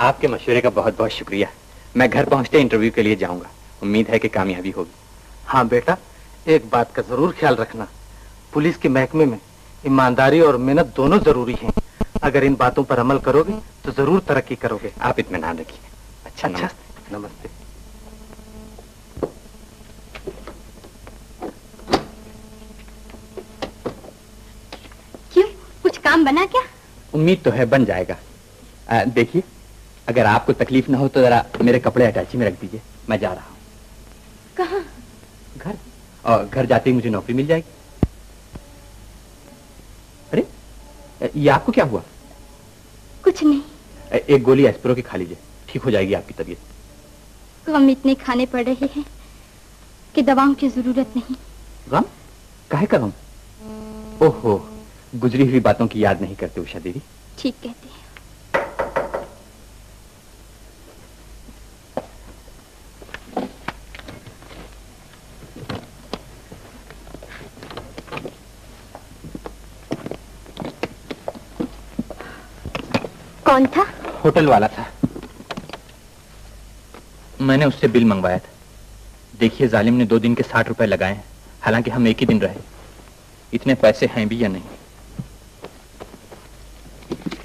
आपके मशवरे का बहुत बहुत शुक्रिया। मैं घर पहुंचते इंटरव्यू के लिए जाऊंगा, उम्मीद है कि कामयाबी होगी। हाँ बेटा, एक बात का जरूर ख्याल रखना, पुलिस के महकमे में ईमानदारी और मेहनत दोनों जरूरी हैं। अगर इन बातों पर अमल करोगे तो जरूर तरक्की करोगे। आप इत्मीनान रखिए। अच्छा, नमस्ते। नमस्ते। क्यों, कुछ काम बना क्या? उम्मीद तो है बन जाएगा। देखिए, अगर आपको तकलीफ ना हो तो जरा मेरे कपड़े अटैची में रख दीजिए, मैं जा रहा हूँ। कहाँ? घर। और घर जाते ही मुझे नौकरी मिल जाएगी। अरे, ये आपको क्या हुआ? कुछ नहीं। एक गोली एस्प्रो की खा लीजिए, ठीक हो जाएगी आपकी तबीयत। कम इतने खाने पड़ रहे हैं, कि दवाओं की जरूरत नहीं। गम? काहे का गम? ओहो, गुजरी हुई बातों की याद नहीं करते उषा देवी। ठीक कहते हैं। कौन था? होटल वाला था। मैंने उससे बिल मंगवाया था। देखिए, जालिम ने 2 दिन के 60 रुपए लगाए हैं, हालांकि हम एक ही दिन रहे। इतने पैसे हैं भी या नहीं?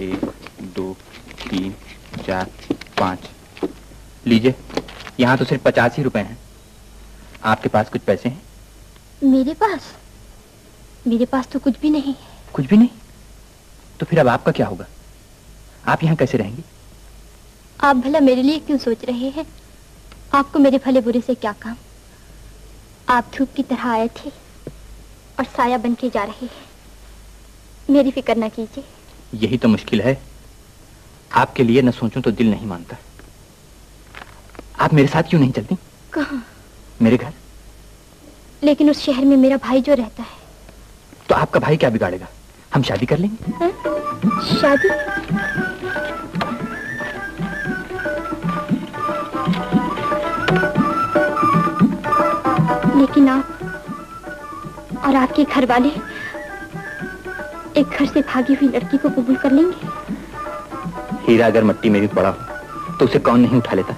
1, 2, 3, 4, 5। लीजिए, यहाँ तो सिर्फ 85 रुपए हैं। आपके पास कुछ पैसे हैं? मेरे पास तो कुछ भी नहीं। कुछ भी नहीं? तो फिर अब आपका क्या होगा? आप यहाँ कैसे रहेंगी? आप भला मेरे लिए क्यों सोच रहे हैं? आपको मेरे भले बुरे से क्या काम? आप धूप की तरह आए थे और साया बन के जा रहे हैं। मेरी फिक्र न कीजिए। यही तो मुश्किल है। आपके लिए न सोचूं तो दिल नहीं मानता। आप मेरे साथ क्यों नहीं चलती? कहाँ? मेरे घर। लेकिन उस शहर में मेरा भाई जो रहता है। तो आपका भाई क्या बिगाड़ेगा? हम शादी कर लेंगे। है? शादी? लेकिन आप और आपके घर वाले एक घर से भागी हुई लड़की को कबूल कर लेंगे? हीरा अगर मट्टी में भी पड़ा हो तो उसे कौन नहीं उठा लेता?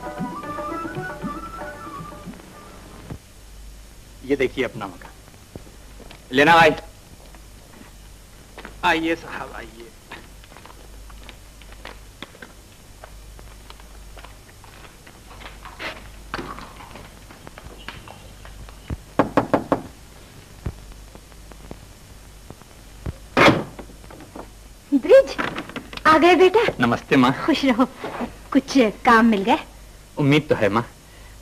ये देखिए अपना मकान। लेना भाई। आइए साहब, आइए। ब्रिज, आ गए बेटा? नमस्ते माँ। खुश रहो। कुछ काम मिल गए? उम्मीद तो है माँ,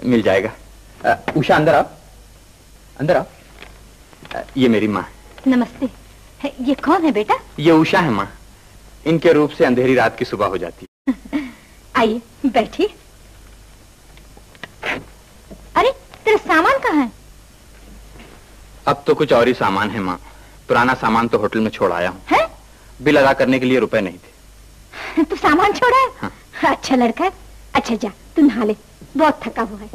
मिल जाएगा। उषा अंदर आओ, अंदर आओ। ये मेरी माँ। नमस्ते। ये कौन है बेटा? ये उषा है माँ। इनके रूप से अंधेरी रात की सुबह हो जाती है। आइए बैठिए। अरे तेरा सामान कहाँ है? अब तो कुछ और ही सामान है माँ। पुराना सामान तो होटल में छोड़ आया हूँ। है? बिल अदा करने के लिए रुपए नहीं थे। तो सामान छोड़ा है? हाँ। अच्छा लड़का है। अच्छा जा, तू नहा ले, बहुत थका हुआ है।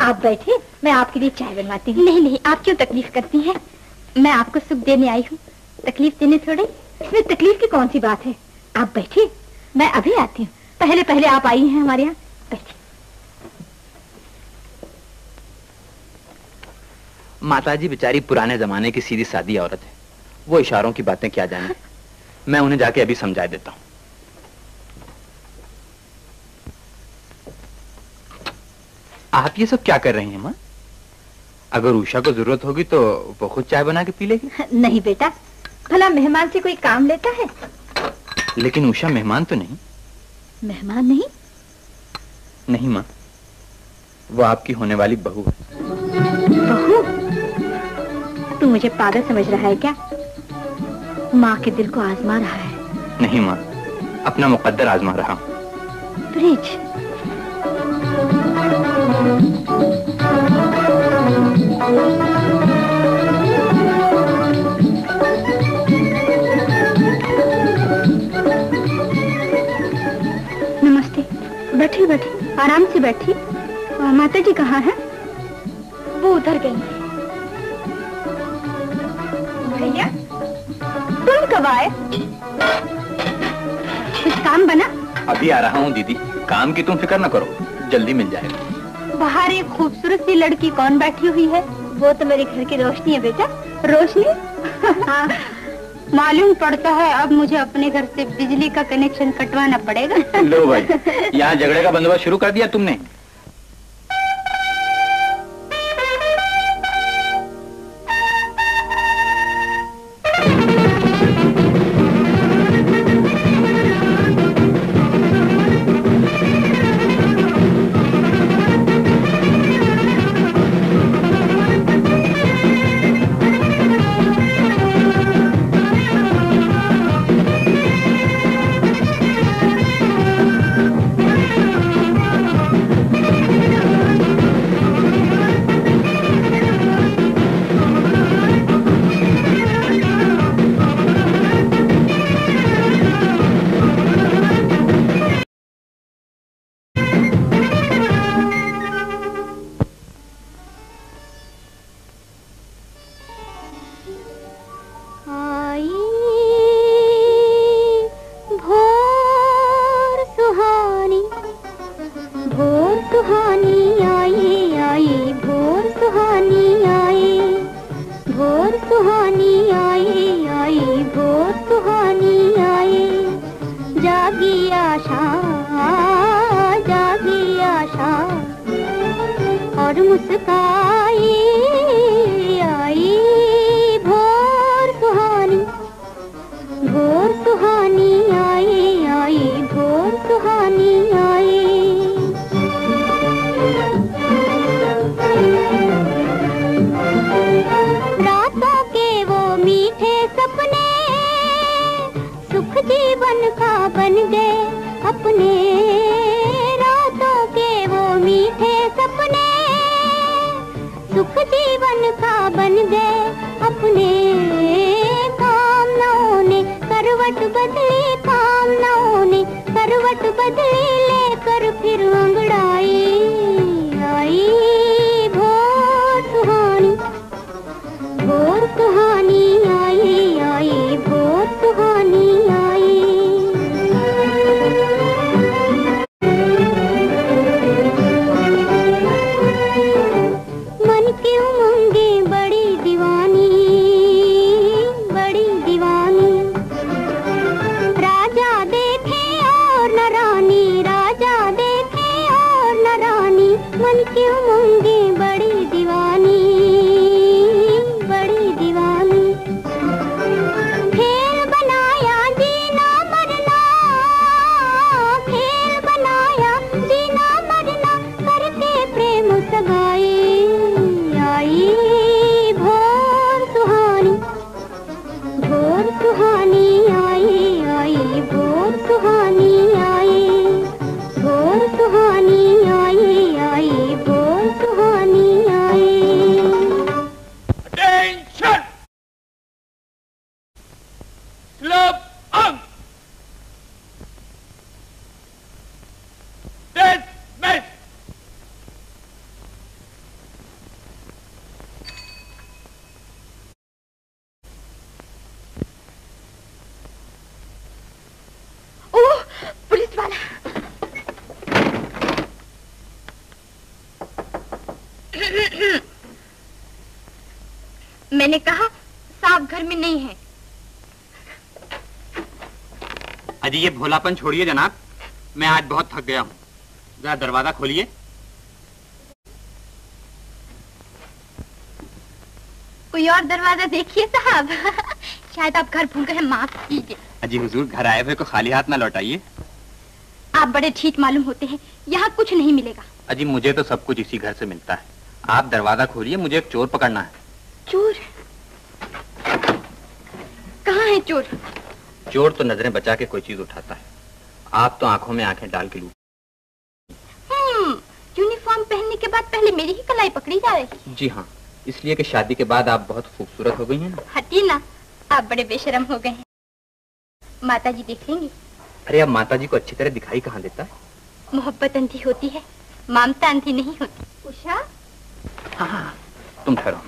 आप बैठे, मैं आपके लिए चाय बनवाती हूँ। नहीं नहीं, आप क्यों तकलीफ करती हैं? मैं आपको सुख देने आई हूँ, तकलीफ देने थोड़ी। इसमें तकलीफ की कौन सी बात है? आप बैठिए, मैं अभी आती हूँ। पहले पहले आप आई हैं हमारे यहाँ, बैठिए। माताजी बेचारी पुराने जमाने की सीधी सादी औरत है। वो इशारों की बातें क्या जाने। मैं उन्हें जाके अभी समझा देता हूँ। आप ये सब क्या कर रही हैं माँ? अगर उषा को जरूरत होगी तो वो खुद चाय बना के पी लेगी। नहीं बेटा, भला मेहमान से कोई काम लेता है? लेकिन उषा मेहमान तो नहीं। मेहमान नहीं? नहीं माँ, वो आपकी होने वाली बहू है। बहू? तू मुझे पागल समझ रहा है क्या? माँ के दिल को आजमा रहा है। नहीं माँ, अपना मुकद्दर आजमा रहा हूँ। ब्रिज, नमस्ते। बैठिए बैठिए, आराम से बैठिए। माता जी कहाँ हैं? वो उधर गई है। भैया, तुम कब आए? कुछ काम बना? अभी आ रहा हूँ दीदी। काम की तुम फिक्र न करो, जल्दी मिल जाएगा। बाहर एक खूबसूरत सी लड़की कौन बैठी हुई है? वो तो मेरे घर की रोशनी है बेटा। रोशनी? हाँ, मालूम पड़ता है अब मुझे अपने घर से बिजली का कनेक्शन कटवाना पड़ेगा। लो भाई, यहाँ झगड़े का बंदोबस्त शुरू कर दिया तुमने। जीवन का बन गए अपने, रातों के वो मीठे सपने, सुख जीवन का बन गए अपने। कामनाओं ने करवट बदली, कामनाओं ने करवट बदली, लेकर फिर अंगड़ाई आई भोर सुहानी, भोर सुहानी आई, आई भोर सुहानी आई। मन की उमंगे बड़ी दीवानी, बड़ी दीवानी, राजा देखे और न रानी, राजा देखे और न रानी, मन की उमंगे बड़ी दीवानी, बड़ी दीवानी। खेल बनाया जीना मरना, खेल बनाया जीना मरना, करके प्रेम सगाई आई भोर सुहानी, भोर सुहानी आई, आई भोर सुहानी आई, भोर सुहानी आई, आई भोर सुहानी आई। Attention! Club on! Dismiss! Oh, police वाला। मैंने कहा सांप घर में नहीं है। अजी ये भोलापन छोड़िए जनाब, मैं आज बहुत थक गया हूँ, जरा दरवाजा खोलिए। कोई और दरवाजा देखिए साहब। शायद आप घर भूल गए, माफ कीजिए। अजी हुजूर, घर आए हुए को खाली हाथ ना लौटाइए। आप बड़े ठीक मालूम होते हैं, यहाँ कुछ नहीं मिलेगा। अजी मुझे तो सब कुछ इसी घर से मिलता है, आप दरवाजा खोलिए, मुझे एक चोर पकड़ना है। चोर? कहाँ है चोर? चोर तो नजरें बचा के कोई चीज उठाता है, आप तो आंखों में आंखें डाल के लूट। यूनिफॉर्म पहनने के बाद पहले मेरी ही कलाई पकड़ी जा रही। जी हाँ, इसलिए कि शादी के बाद आप बहुत खूबसूरत हो गई हैं ना। हटिए ना, आप बड़े बेशरम हो गए हैं। माता जी देख लेंगी। अरे अब माता जी को अच्छी तरह दिखाई कहाँ देता है। मोहब्बत अंधी होती है, ममता अंधी नहीं होती। उषा? हाँ, तुम ठहरो।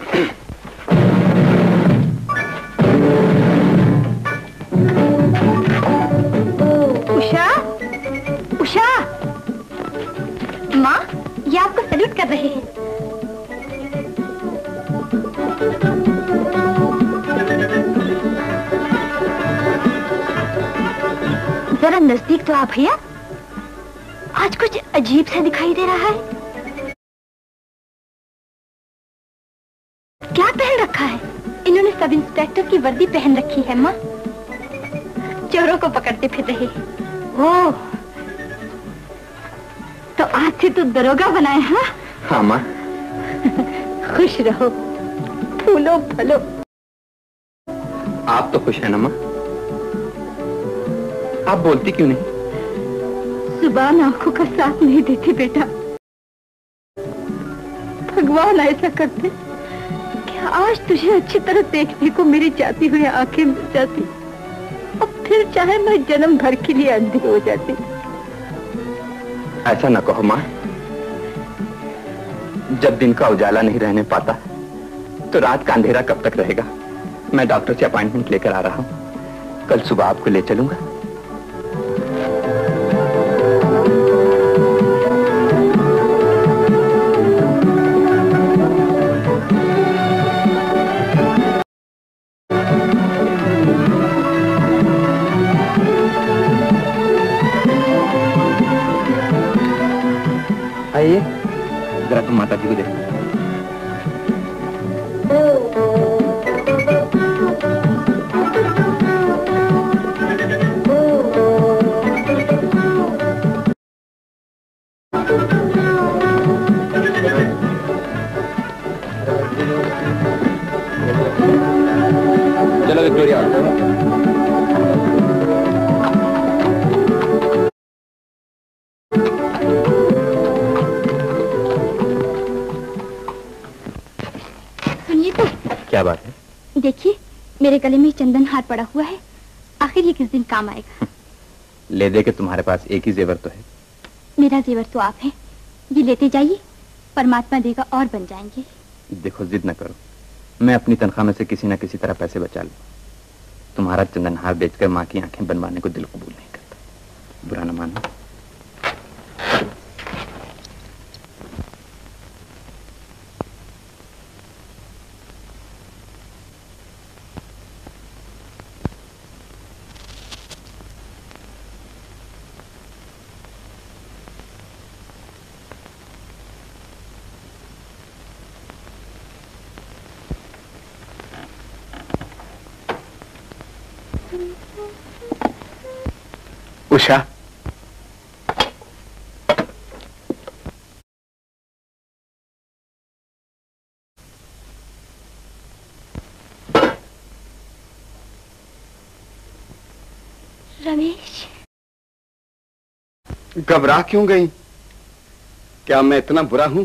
उषा, उषा, माँ, ये आपको सैल्यूट कर रहे हैं। जरा नजदीक तो आप भैया, आज कुछ अजीब सा दिखाई दे रहा है। क्या पहन रखा है? इन्होंने सब इंस्पेक्टर की वर्दी पहन रखी है माँ, चोरों को पकड़ते फिर रहे हैं। ओह, तो आज से तो दरोगा बनाए। हाँ हाँ माँ। खुश रहो, फूलो फलो। आप तो खुश है ना माँ? आप बोलती क्यों नहीं? जुबान आंखों का साथ नहीं देती बेटा। भगवान ऐसा करते कि आज तुझे अच्छी तरह देखने को मेरी जाती हुई आंखें मिल जाती, और फिर चाहे मैं जन्म भर के लिए अंधी हो जाती। ऐसा न कहो माँ, जब दिन का उजाला नहीं रहने पाता तो रात का अंधेरा कब तक रहेगा। मैं डॉक्टर से अपॉइंटमेंट लेकर आ रहा हूँ, कल सुबह आपको ले चलूंगा। आइए, जरा तुम माता जी को देखो। चलो विक्टोरिया। मेरे गले में चंदन हार पड़ा हुआ है, आखिर ये किस दिन काम आएगा? ले दे के तुम्हारे पास एक ही जेवर तो है। मेरा जेवर तो आप है, ये लेते जाइए, परमात्मा देगा और बन जाएंगे। देखो जिद न करो, मैं अपनी तनख्वाह में से किसी न किसी तरह पैसे बचा लूं। तुम्हारा चंदनहार बेचकर माँ की आंखें बनवाने को दिल कबूल नहीं करता, बुरा न मानना। उषा, रमेश, घबरा क्यों गई? क्या मैं इतना बुरा हूं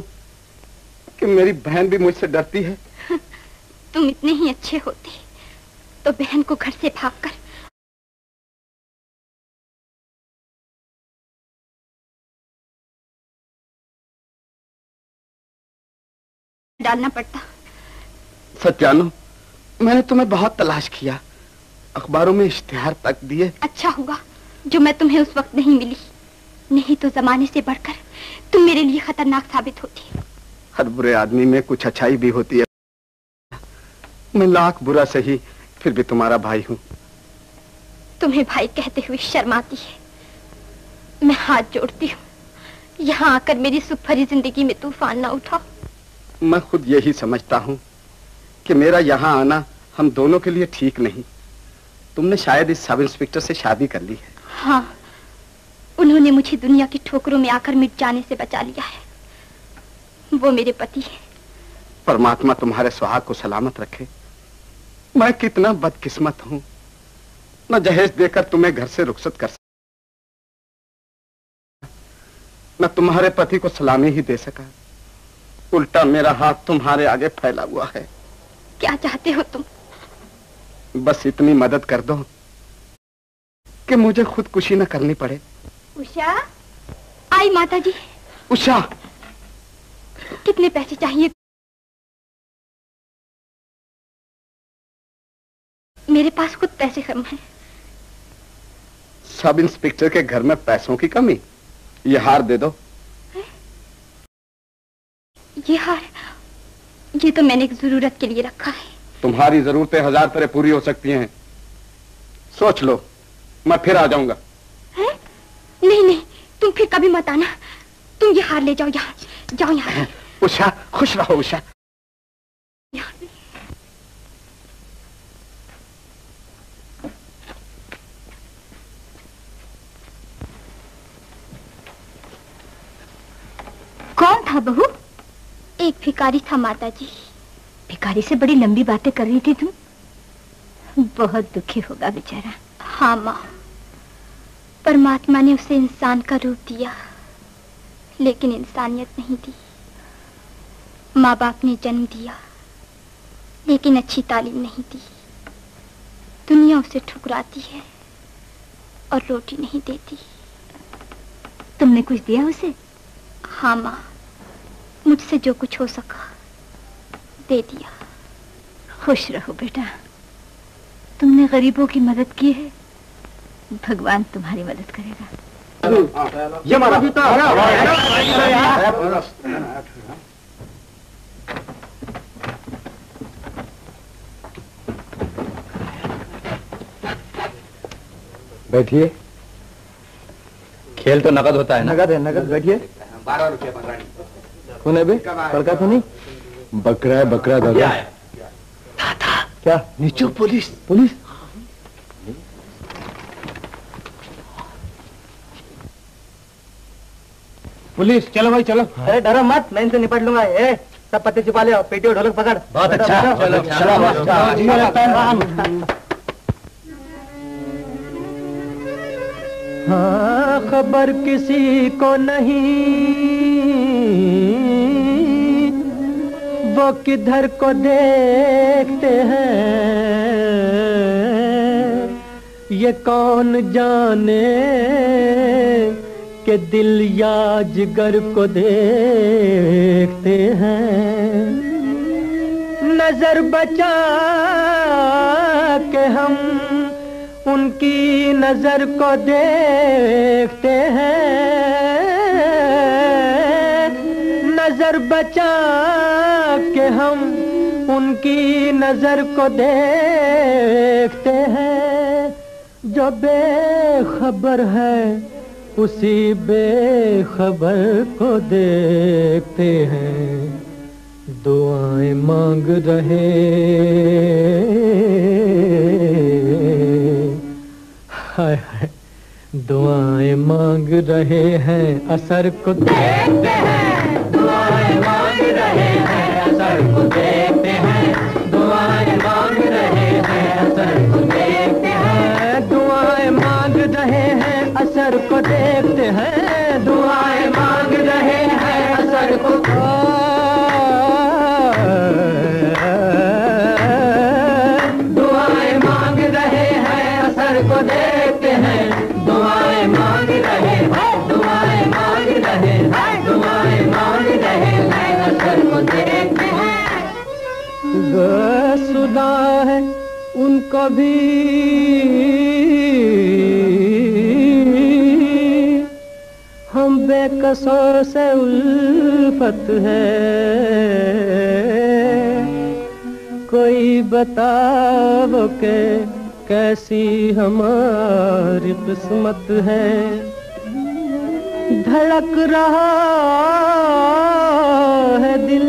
कि मेरी बहन भी मुझसे डरती है? तुम इतने ही अच्छे होते तो बहन को घर से भागकर डालना पड़ता। सच जानो, मैंने तुम्हें बहुत तलाश किया, अखबारों में इश्तिहार तक दिए। अच्छा हुआ जो मैं तुम्हें उस वक्त नहीं मिली, नहीं तो जमाने से बढ़कर तुम मेरे लिए खतरनाक साबित होती। हर बुरे आदमी में कुछ अच्छाई भी होती है। मैं लाख बुरा सही, फिर भी तुम्हारा भाई हूँ। तुम्हें भाई कहते हुए शर्म आती है। मैं हाथ जोड़ती हूँ, यहाँ आकर मेरी सुख भरी जिंदगी में तूफान ना उठाओ। मैं खुद यही समझता हूँ कि मेरा यहाँ आना हम दोनों के लिए ठीक नहीं। तुमने शायद इस सब इंस्पेक्टर से शादी कर ली है। हाँ, उन्होंने मुझे दुनिया की ठोकरों में आकर मिट जाने से बचा लिया है। वो मेरे पति है। परमात्मा तुम्हारे सुहाग को सलामत रखे। मैं कितना बदकिस्मत हूँ, न जहेज देकर तुम्हें घर से रुखसत कर सका, न तुम्हारे पति को सलामी ही दे सका। उल्टा मेरा हाथ तुम्हारे आगे फैला हुआ है। क्या चाहते हो तुम? बस इतनी मदद कर दो कि मुझे खुदकुशी न करनी पड़े। उषा, आई माता जी। उषा, कितने पैसे चाहिए? मेरे पास खुद पैसे कम हैं। सब इंस्पेक्टर के घर में पैसों की कमी? ये हार दे दो। ये हार, ये तो मैंने एक जरूरत के लिए रखा है। तुम्हारी जरूरतें 1000 तरह पूरी हो सकती हैं। सोच लो, मैं फिर आ जाऊंगा। है? नहीं नहीं, तुम फिर कभी मत आना। तुम ये हार ले जाओ, यहाँ जाओ। यहाँ उषा, खुश रहो उषा। कौन था बहू? एक भिखारी था माता जी। भिखारी से बड़ी लंबी बातें कर रही थी तुम? बहुत दुखी होगा बेचारा। हाँ माँ, परमात्मा ने उसे इंसान का रूप दिया, लेकिन इंसानियत नहीं दी। माँ बाप ने जन्म दिया, लेकिन अच्छी तालीम नहीं दी। दुनिया उसे ठुकराती है और रोटी नहीं देती। तुमने कुछ दिया उसे? हाँ माँ, मुझसे जो कुछ हो सका दे दिया। खुश रहो बेटा, तुमने गरीबों की मदद की है, भगवान तुम्हारी मदद करेगा। ये मारा। बैठिए। खेल तो नकद होता है ना? नगद है, नगद। बैठिए। 12 रुपये महारानी। कौन है बे? बड़का तो नहीं? बकरा है, बकरा दादा। क्या? नीचो पुलिस। पुलिस? पुलिस, चलो भाई चलो। अरे डरो मत, मैं इनसे निपट लूंगा। सब पत्ते छिपा ले, पेटी और ढोलक पकड़। बहुत अच्छा। हाँ, खबर किसी को नहीं, वो किधर को देखते हैं। ये कौन जाने कि दिल या जिगर को देखते हैं, नजर बचा के हम उनकी नजर को देखते हैं, नजर बचा के हम उनकी नजर को देखते हैं। जो बेखबर है उसी बेखबर को देखते हैं, दुआएं मांग रहे हाय हाय, दुआएं मांग रहे हैं असर को देखते हैं, दुआएं मांग रहे हैं असर को देखते हैं, दुआएं मांग रहे हैं असर को देखते हैं, दुआएं मांग रहे हैं असर को देखते हैं, दुआएं मांग रहे हैं असर को, दुआएं मांग रहे हैं असर को देखते हैं, दुआएं मांग रहे हैं, दुआएं मांग रहे हैं, दुआएं मांग रहे हैं असर को देखते हैं। सुना है उनको भी हम बेकसों से उल्फत है, कोई बताओ के कैसी हमारी किस्मत है। धड़क रहा है दिल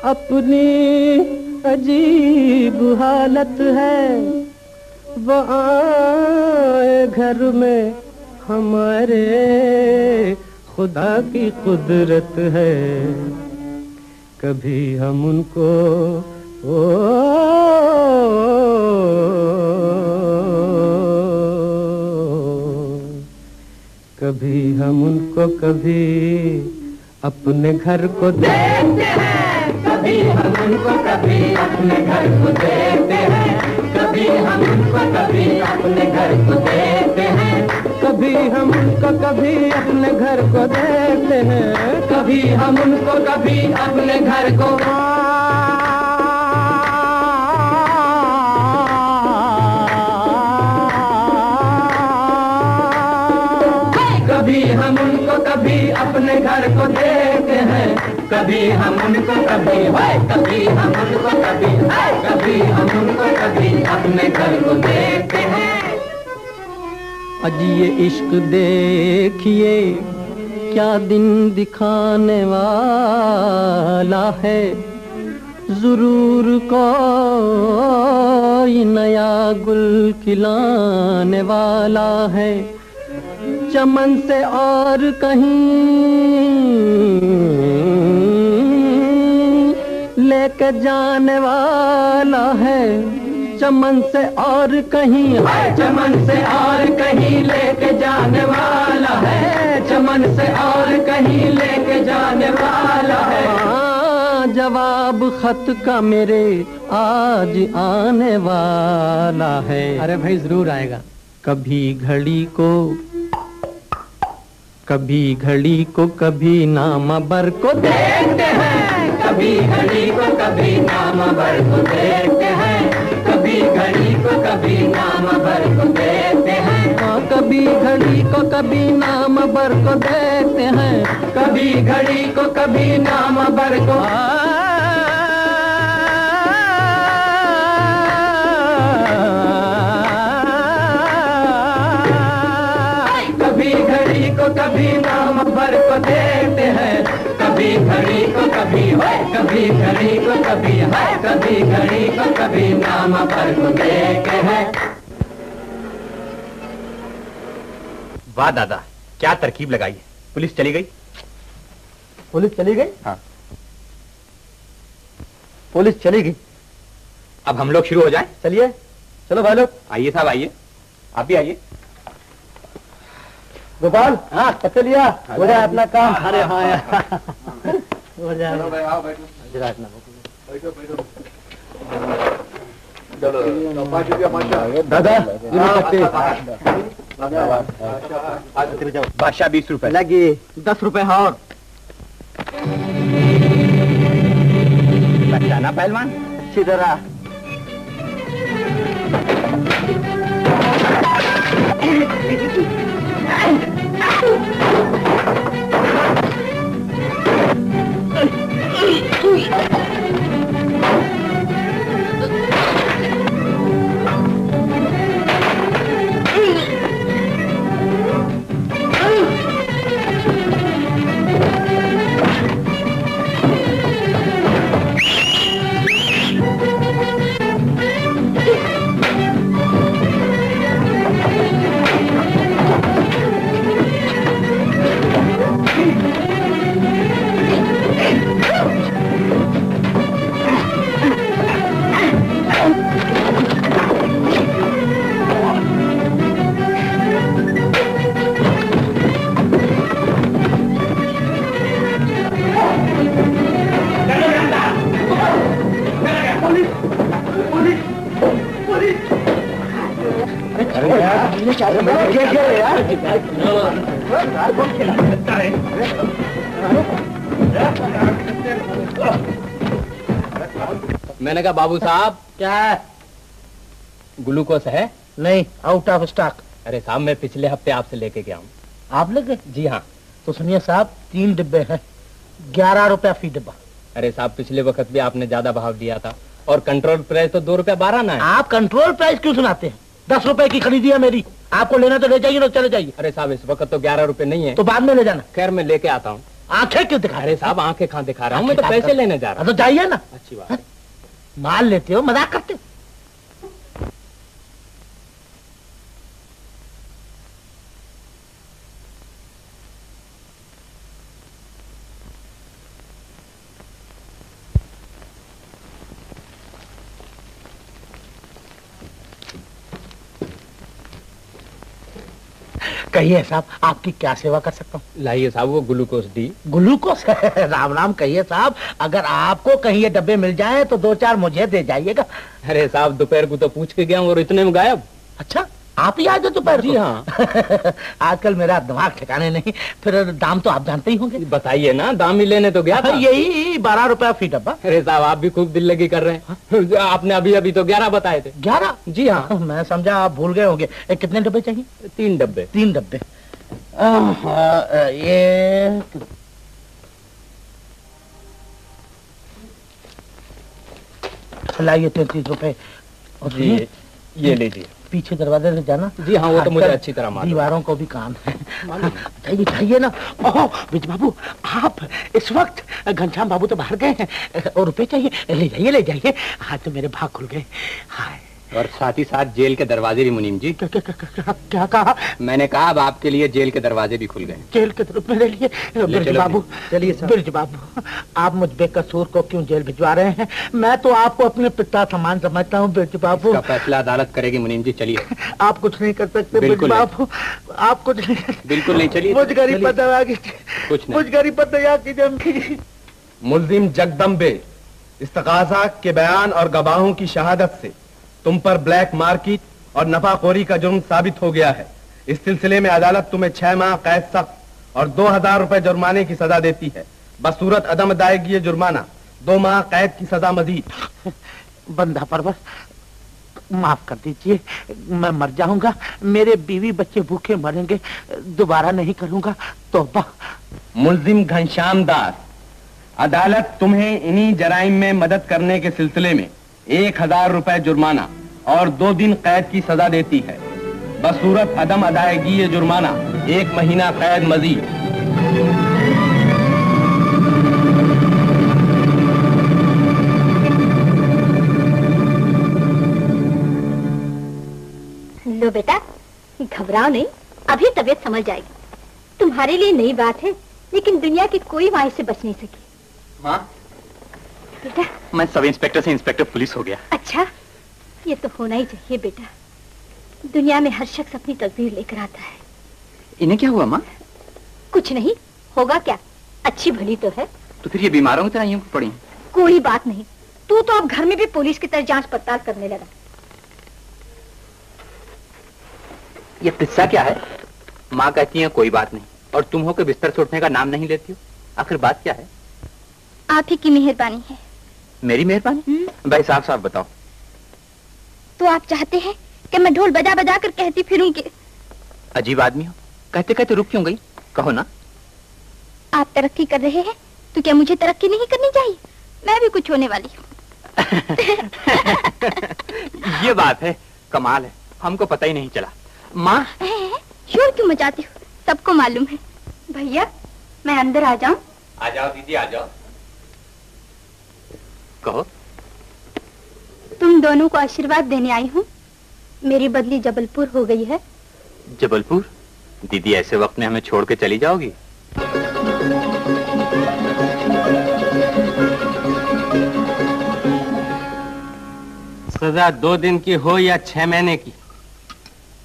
अपनी अजीब हालत है, वो आए घर में हमारे खुदा की कुदरत है, कभी हम उनको कभी हम उनको कभी अपने घर को देखते हैं, कभी हम उनको कभी अपने घर को देखते हैं, कभी हम उनको कभी अपने घर को देखते हैं, कभी हम उनको कभी अपने घर को देखते हैं, कभी हम उनको कभी अपने घर को, कभी हम उनको कभी अपने घर को देखते हैं, कभी हम उनको कभी कभी हम उनको कभी कभी हम उनको कभी अपने घर को देखते हैं। अजी ये इश्क देखिए क्या दिन दिखाने वाला है, जरूर कोई नया गुल खिलाने वाला है, चमन से और कहीं लेके जाने वाला है, चमन से और कहीं, चमन से और कहीं लेके जाने वाला है, चमन से और कहीं लेके जाने वाला है। जवाब खत का मेरे आज आने वाला है। अरे भाई जरूर आएगा। कभी घड़ी को कभी नामा बर को देखते हैं, कभी घड़ी को कभी नामा बर को देखते हैं, कभी घड़ी को कभी नामा बर को देखते हैं, कभी घड़ी को कभी नामा बर को देखते हैं, कभी घड़ी को कभी नामा बर को, कभी घड़ी को कभी नाम भर को देखते हैं, कभी घड़ी को कभी घड़ी को कभी घड़ी को कभी नाम भर को देखते हैं। वाह दादा, क्या तरकीब लगाई है। पुलिस चली गई? पुलिस चली गई? हाँ, पुलिस चली गई। अब हम लोग शुरू हो जाएं? चलिए, चलो भाई लोग। आइए साहब, आइए, आप भी आइए। गोपाल, हाँ पत्ते लिया, हो जाए अपना काम। अरे हाँ यार, हो जाए। बैठो। दादा बादशाह 20 रुपए लगी 10 रुपए और बचाना पहलवान। अच्छी तरह मैंने कहा बाबू साहब क्या है? ग्लूकोस है? नहीं, आउट ऑफ स्टॉक। अरे साहब मैं पिछले हफ्ते आपसे लेके गया हूँ। आप ले गए? जी हाँ। तो सुनिए साहब, 3 डिब्बे हैं, 11 रुपया फी डिब्बा। अरे साहब पिछले वक्त भी आपने ज्यादा भाव दिया था और कंट्रोल प्राइस तो 2 रुपया 12 ना है। आप कंट्रोल प्राइस क्यों सुनाते हैं? 10 रुपए की खरीदी है मेरी, आपको लेना तो ले जाइए, ना चले जाइए। अरे साहब इस वक्त तो 11 रुपए नहीं है। तो बाद में ले जाना। खैर मैं लेके आता हूँ। आंखें क्यों दिखा? अरे साहब आंखें कहाँ दिखा रहा हूँ, मैं तो पैसे लेने जा रहा हूँ। तो जाइए ना। अच्छी बात है। माल लेते हो, मजाक करते हो। कहिए साहब, आपकी क्या सेवा कर सकता हूँ? लाइए साहब वो glucose D. Glucose? Ram Ram कहिए साहब, अगर आपको कहीं ये डब्बे मिल जाएं तो 2-4 मुझे दे जाइएगा। अरे साहब दोपहर को तो पूछ के गया हूँ और इतने में गायब। अच्छा, आप ही आ जाओ दोपहर? जी हाँ। आजकल मेरा दिमाग ठिकाने नहीं। फिर दाम तो आप जानते ही होंगे। बताइए ना, दाम ही लेने तो गया था। यही 12 रुपया फी डब्बा। अरे साहब आप भी खूब दिल लगी कर रहे हैं। आपने अभी अभी तो 11 बताए थे। 11? जी हाँ। मैं समझा आप भूल गए होंगे। कितने डब्बे चाहिए? 3 डब्बे। 3 डब्बे। ये लाइए 33 रुपए। और ये लीजिए। पीछे दरवाजे से जाना। जी हाँ वो तो मुझे अच्छी तरह मालूम। दीवारों को भी काम है। जाइए जाइए ना। ओह बिज बाबू, आप इस वक्त? घनश्याम बाबू तो बाहर गए हैं और रुपए चाहिए। ले जाइए। आज तो मेरे भाग खुल गए। हाय। और साथ ही साथ जेल के दरवाजे भी मुनीम जी। क्या कहा? मैंने कहा अब आपके लिए जेल के दरवाजे भी खुल गए। जेल के तरफ मेरे लिए? बिरज बाबू, चलिए। बिरज बाबू, आप मुझ बेकसूर को क्यों जेल भिजवा रहे हैं? मैं तो आपको अपने पिता समान समझता हूँ बिरज बाबू। इसका फैसला अदालत करेगी मुनीम जी, चलिए। आप कुछ नहीं कर सकते बिरज बाबू, आप कुछ नहीं। बिल्कुल नहीं, चलिए। मुझ गरीब पर दया कीजिए, कुछ मुझ गरीब पर दया कीजिए। मुल्जिम जगदम्बे, इस्तगासा के बयान और गवाहों की शहादत से तुम पर ब्लैक मार्केट और नफाखोरी का जुर्म साबित हो गया है। इस सिलसिले में अदालत तुम्हें 6 माह कैद सख्त और 2000 रुपए जुर्माने की सजा देती है। बसूरत अदम अदायगी जुर्माना 2 माह कैद की सजा मजीद। बंदा परवर, माफ कर दीजिए, मैं मर जाऊंगा, मेरे बीवी बच्चे भूखे मरेंगे, दोबारा नहीं करूंगा, तौबा। मुल्जिम घनश्याम दास, अदालत तुम्हें इन्हीं जराइम में मदद करने के सिलसिले में 1000 रुपए जुर्माना और 2 दिन कैद की सजा देती है। बसूरत अदम अदायगी ये जुर्माना 1 महीना कैद मजीद। लो बेटा, घबराओ नहीं, अभी तबीयत समझ जाएगी। तुम्हारे लिए नई बात है, लेकिन दुनिया की कोई माँ से बच नहीं सकी। माँ, बेटा, मैं सब इंस्पेक्टर से इंस्पेक्टर पुलिस हो गया। अच्छा, ये तो होना ही चाहिए बेटा। दुनिया में हर शख्स अपनी तकदीर लेकर आता है। इन्हें क्या हुआ माँ? कुछ नहीं, होगा क्या, अच्छी भली तो है। तो फिर ये बीमारों की तरह यूं पड़ी? कोई बात नहीं, तू तो अब घर में भी पुलिस की तरह जांच पड़ताल करने लगा। ये किस्सा क्या है? माँ कहती है कोई बात नहीं, और तुम हो के बिस्तर से उठने का नाम नहीं लेती हो। आखिर बात क्या है? आप ही की मेहरबानी है। मेरी मेहरबानी? भाई साफ साफ बताओ। तो आप चाहते हैं कि मैं ढोल बजा बजा कर कहती फिरूं कि... अजीब आदमी हो, कहते कहते रुक क्यों गई? कहो ना। आप तरक्की कर रहे हैं तो क्या मुझे तरक्की नहीं करनी चाहिए? मैं भी कुछ होने वाली हूँ। ये बात है, कमाल है, हमको पता ही नहीं चला। माँ शोर क्यों मचाती हो? सबको मालूम है। भैया मैं अंदर आ जाऊं? आ जाओ दीदी, आ जाओ। कहो। तुम दोनों को आशीर्वाद देने आई हूँ। मेरी बदली जबलपुर हो गई है। जबलपुर? दीदी ऐसे वक्त में हमें छोड़ के चली जाओगी? सजा 2 दिन की हो या 6 महीने की,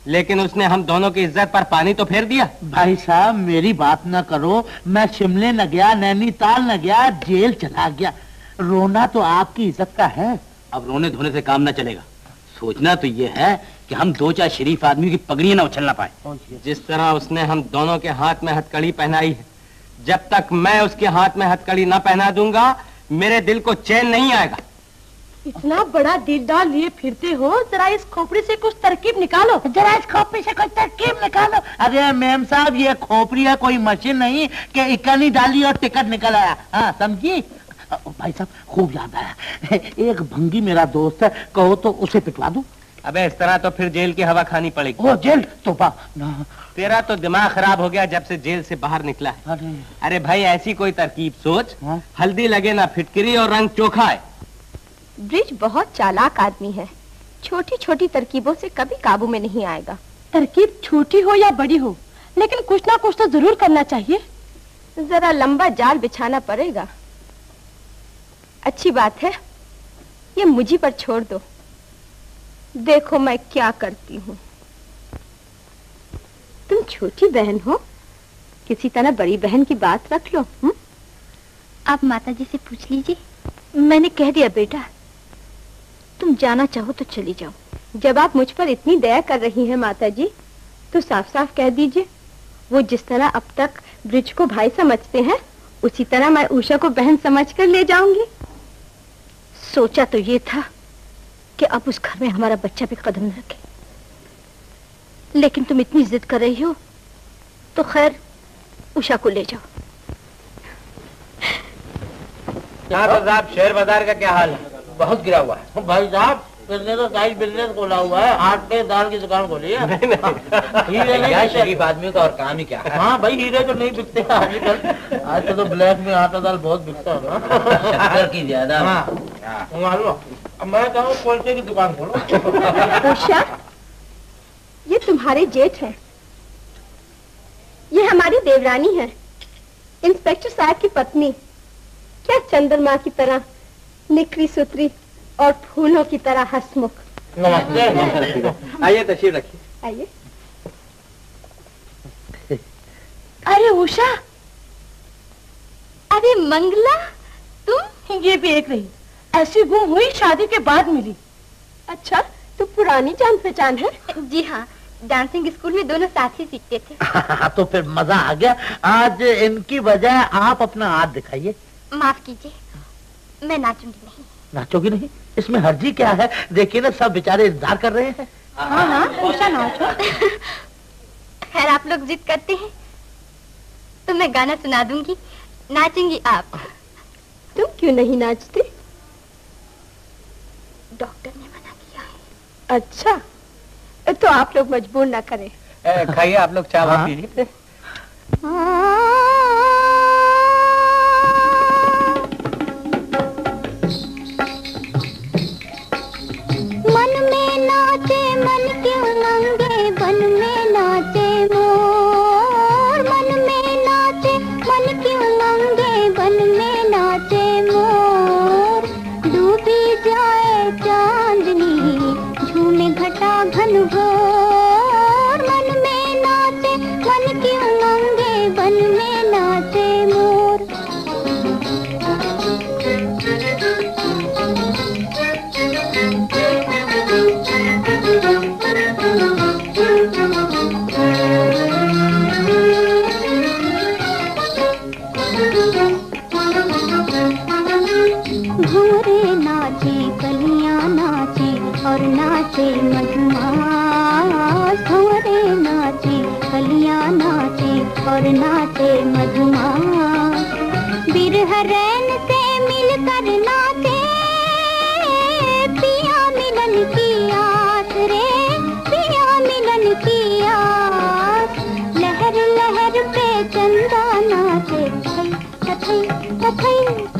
लेकिन उसने हम दोनों की इज्जत पर पानी तो फेर दिया। भाई साहब मेरी बात ना करो, मैं शिमले न गया, नैनीताल न गया, जेल चला गया। रोना तो आपकी इज्जत का है। अब रोने धोने से काम ना चलेगा। सोचना तो ये है कि हम 2-4 शरीफ आदमी की पगड़ियां ना उछल ना पाए। जिस तरह उसने हम दोनों के हाथ में हथकड़ी पहनाई है, जब तक मैं उसके हाथ में हथकड़ी ना पहना दूंगा मेरे दिल को चैन नहीं आएगा। इतना बड़ा दिलदार लिए फिरते हो, जरा इस खोपड़ी से कुछ तरकीब निकालो। जरा इस खोपड़ी से कुछ तरकीब निकालो। अरे मैम साहब ये खोपड़ी है, कोई मशीन नहीं कि इकनी डाली और टिकट निकल आया। हाँ समझी? भाई साहब खूब याद आया, एक भंगी मेरा दोस्त है, कहो तो उसे पिटवा दूं। अबे इस तरह तो फिर जेल की हवा खानी पड़ेगी। ओ जेल तो तेरा तो दिमाग खराब हो गया जब से जेल से बाहर निकला है। अरे भाई ऐसी कोई तरकीब सोच। हल्दी लगे ना फिटकरी और रंग चोखा है। ब्रिज बहुत चालाक आदमी है, छोटी छोटी तरकीबों से कभी काबू में नहीं आएगा। तरकीब छोटी हो या बड़ी हो, लेकिन कुछ ना कुछ तो जरूर करना चाहिए। जरा लंबा जाल बिछाना पड़ेगा। अच्छी बात है, ये मुझी पर छोड़ दो, देखो मैं क्या करती हूँ। तुम छोटी बहन हो, किसी तरह बड़ी बहन की बात रख लो। आप माताजी से पूछ लीजिए। मैंने कह दिया बेटा, तुम जाना चाहो तो चली जाओ। जब आप मुझ पर इतनी दया कर रही हैं माताजी, तो साफ साफ कह दीजिए। वो जिस तरह अब तक ब्रिज को भाई समझते हैं, उसी तरह मैं उषा को बहन समझकर ले जाऊंगी। सोचा तो ये था कि अब उस घर में हमारा बच्चा भी कदम न रखे, लेकिन तुम इतनी जिद कर रही हो तो खैर उषा को ले जाओ। साहब शेयर बाजार का क्या हाल है? बहुत गिरा हुआ है भाई साहब। बिजनेस तो साइड बिजनेस खोला हुआ है, आटे के दाल की दुकान खोली है। हीरे नहीं, शरीफ आदमियों का और काम ही क्या है। हाँ भाई हीरे तो नहीं बिकते आजकल। आजकल तो ब्लैक में आटा दाल बहुत बिकता है ना, शक्कर की ज्यादा। अब मैं कहूँ कुल्चे की दुकान खोलो। उषा, ये तुम्हारे जेठ हैं, ये हमारी देवरानी है, इंस्पेक्टर साहब की पत्नी। क्या चंद्रमा की तरह निखरी सुतरी और फूलों की तरह हंसमुख। नमस्ते। आइए तशरीफ रखिए। आइए। अरे उषा, अरे मंगला, तुम? ये भी एक रही, ऐसी गुम हुई शादी के बाद मिली। अच्छा, तो पुरानी जान पहचान है? जी हाँ, डांसिंग स्कूल में दोनों साथ ही सीखते थे। तो फिर मजा आ गया। आज इनकी वजह आप अपना हाथ दिखाइए। माफ कीजिए, मैं नाचूंगी नहीं। नाचोगी नहीं? इसमें हर्जी क्या है? देखिए ना सब बेचारे इंतजार कर रहे हैं। हाँ हाँ उषा नाचो। खैर आप लोग जिद करते हैं तो मैं गाना सुना दूंगी, नाचेंगी आप। तुम क्यों नहीं नाचती? डॉक्टर ने मना किया है। अच्छा, तो आप लोग मजबूर ना करें। खाइए आप लोग, चाय पीजिए। मन में नाचे मन के उमंगे, बन में नाचे मोर। मन में नाचे मन के उमंगे, बन में नाचे मोर। डूबी जाए चांदनी, झूमे घटा घन घोर। मन में नाचे मन के उमंगे, बन में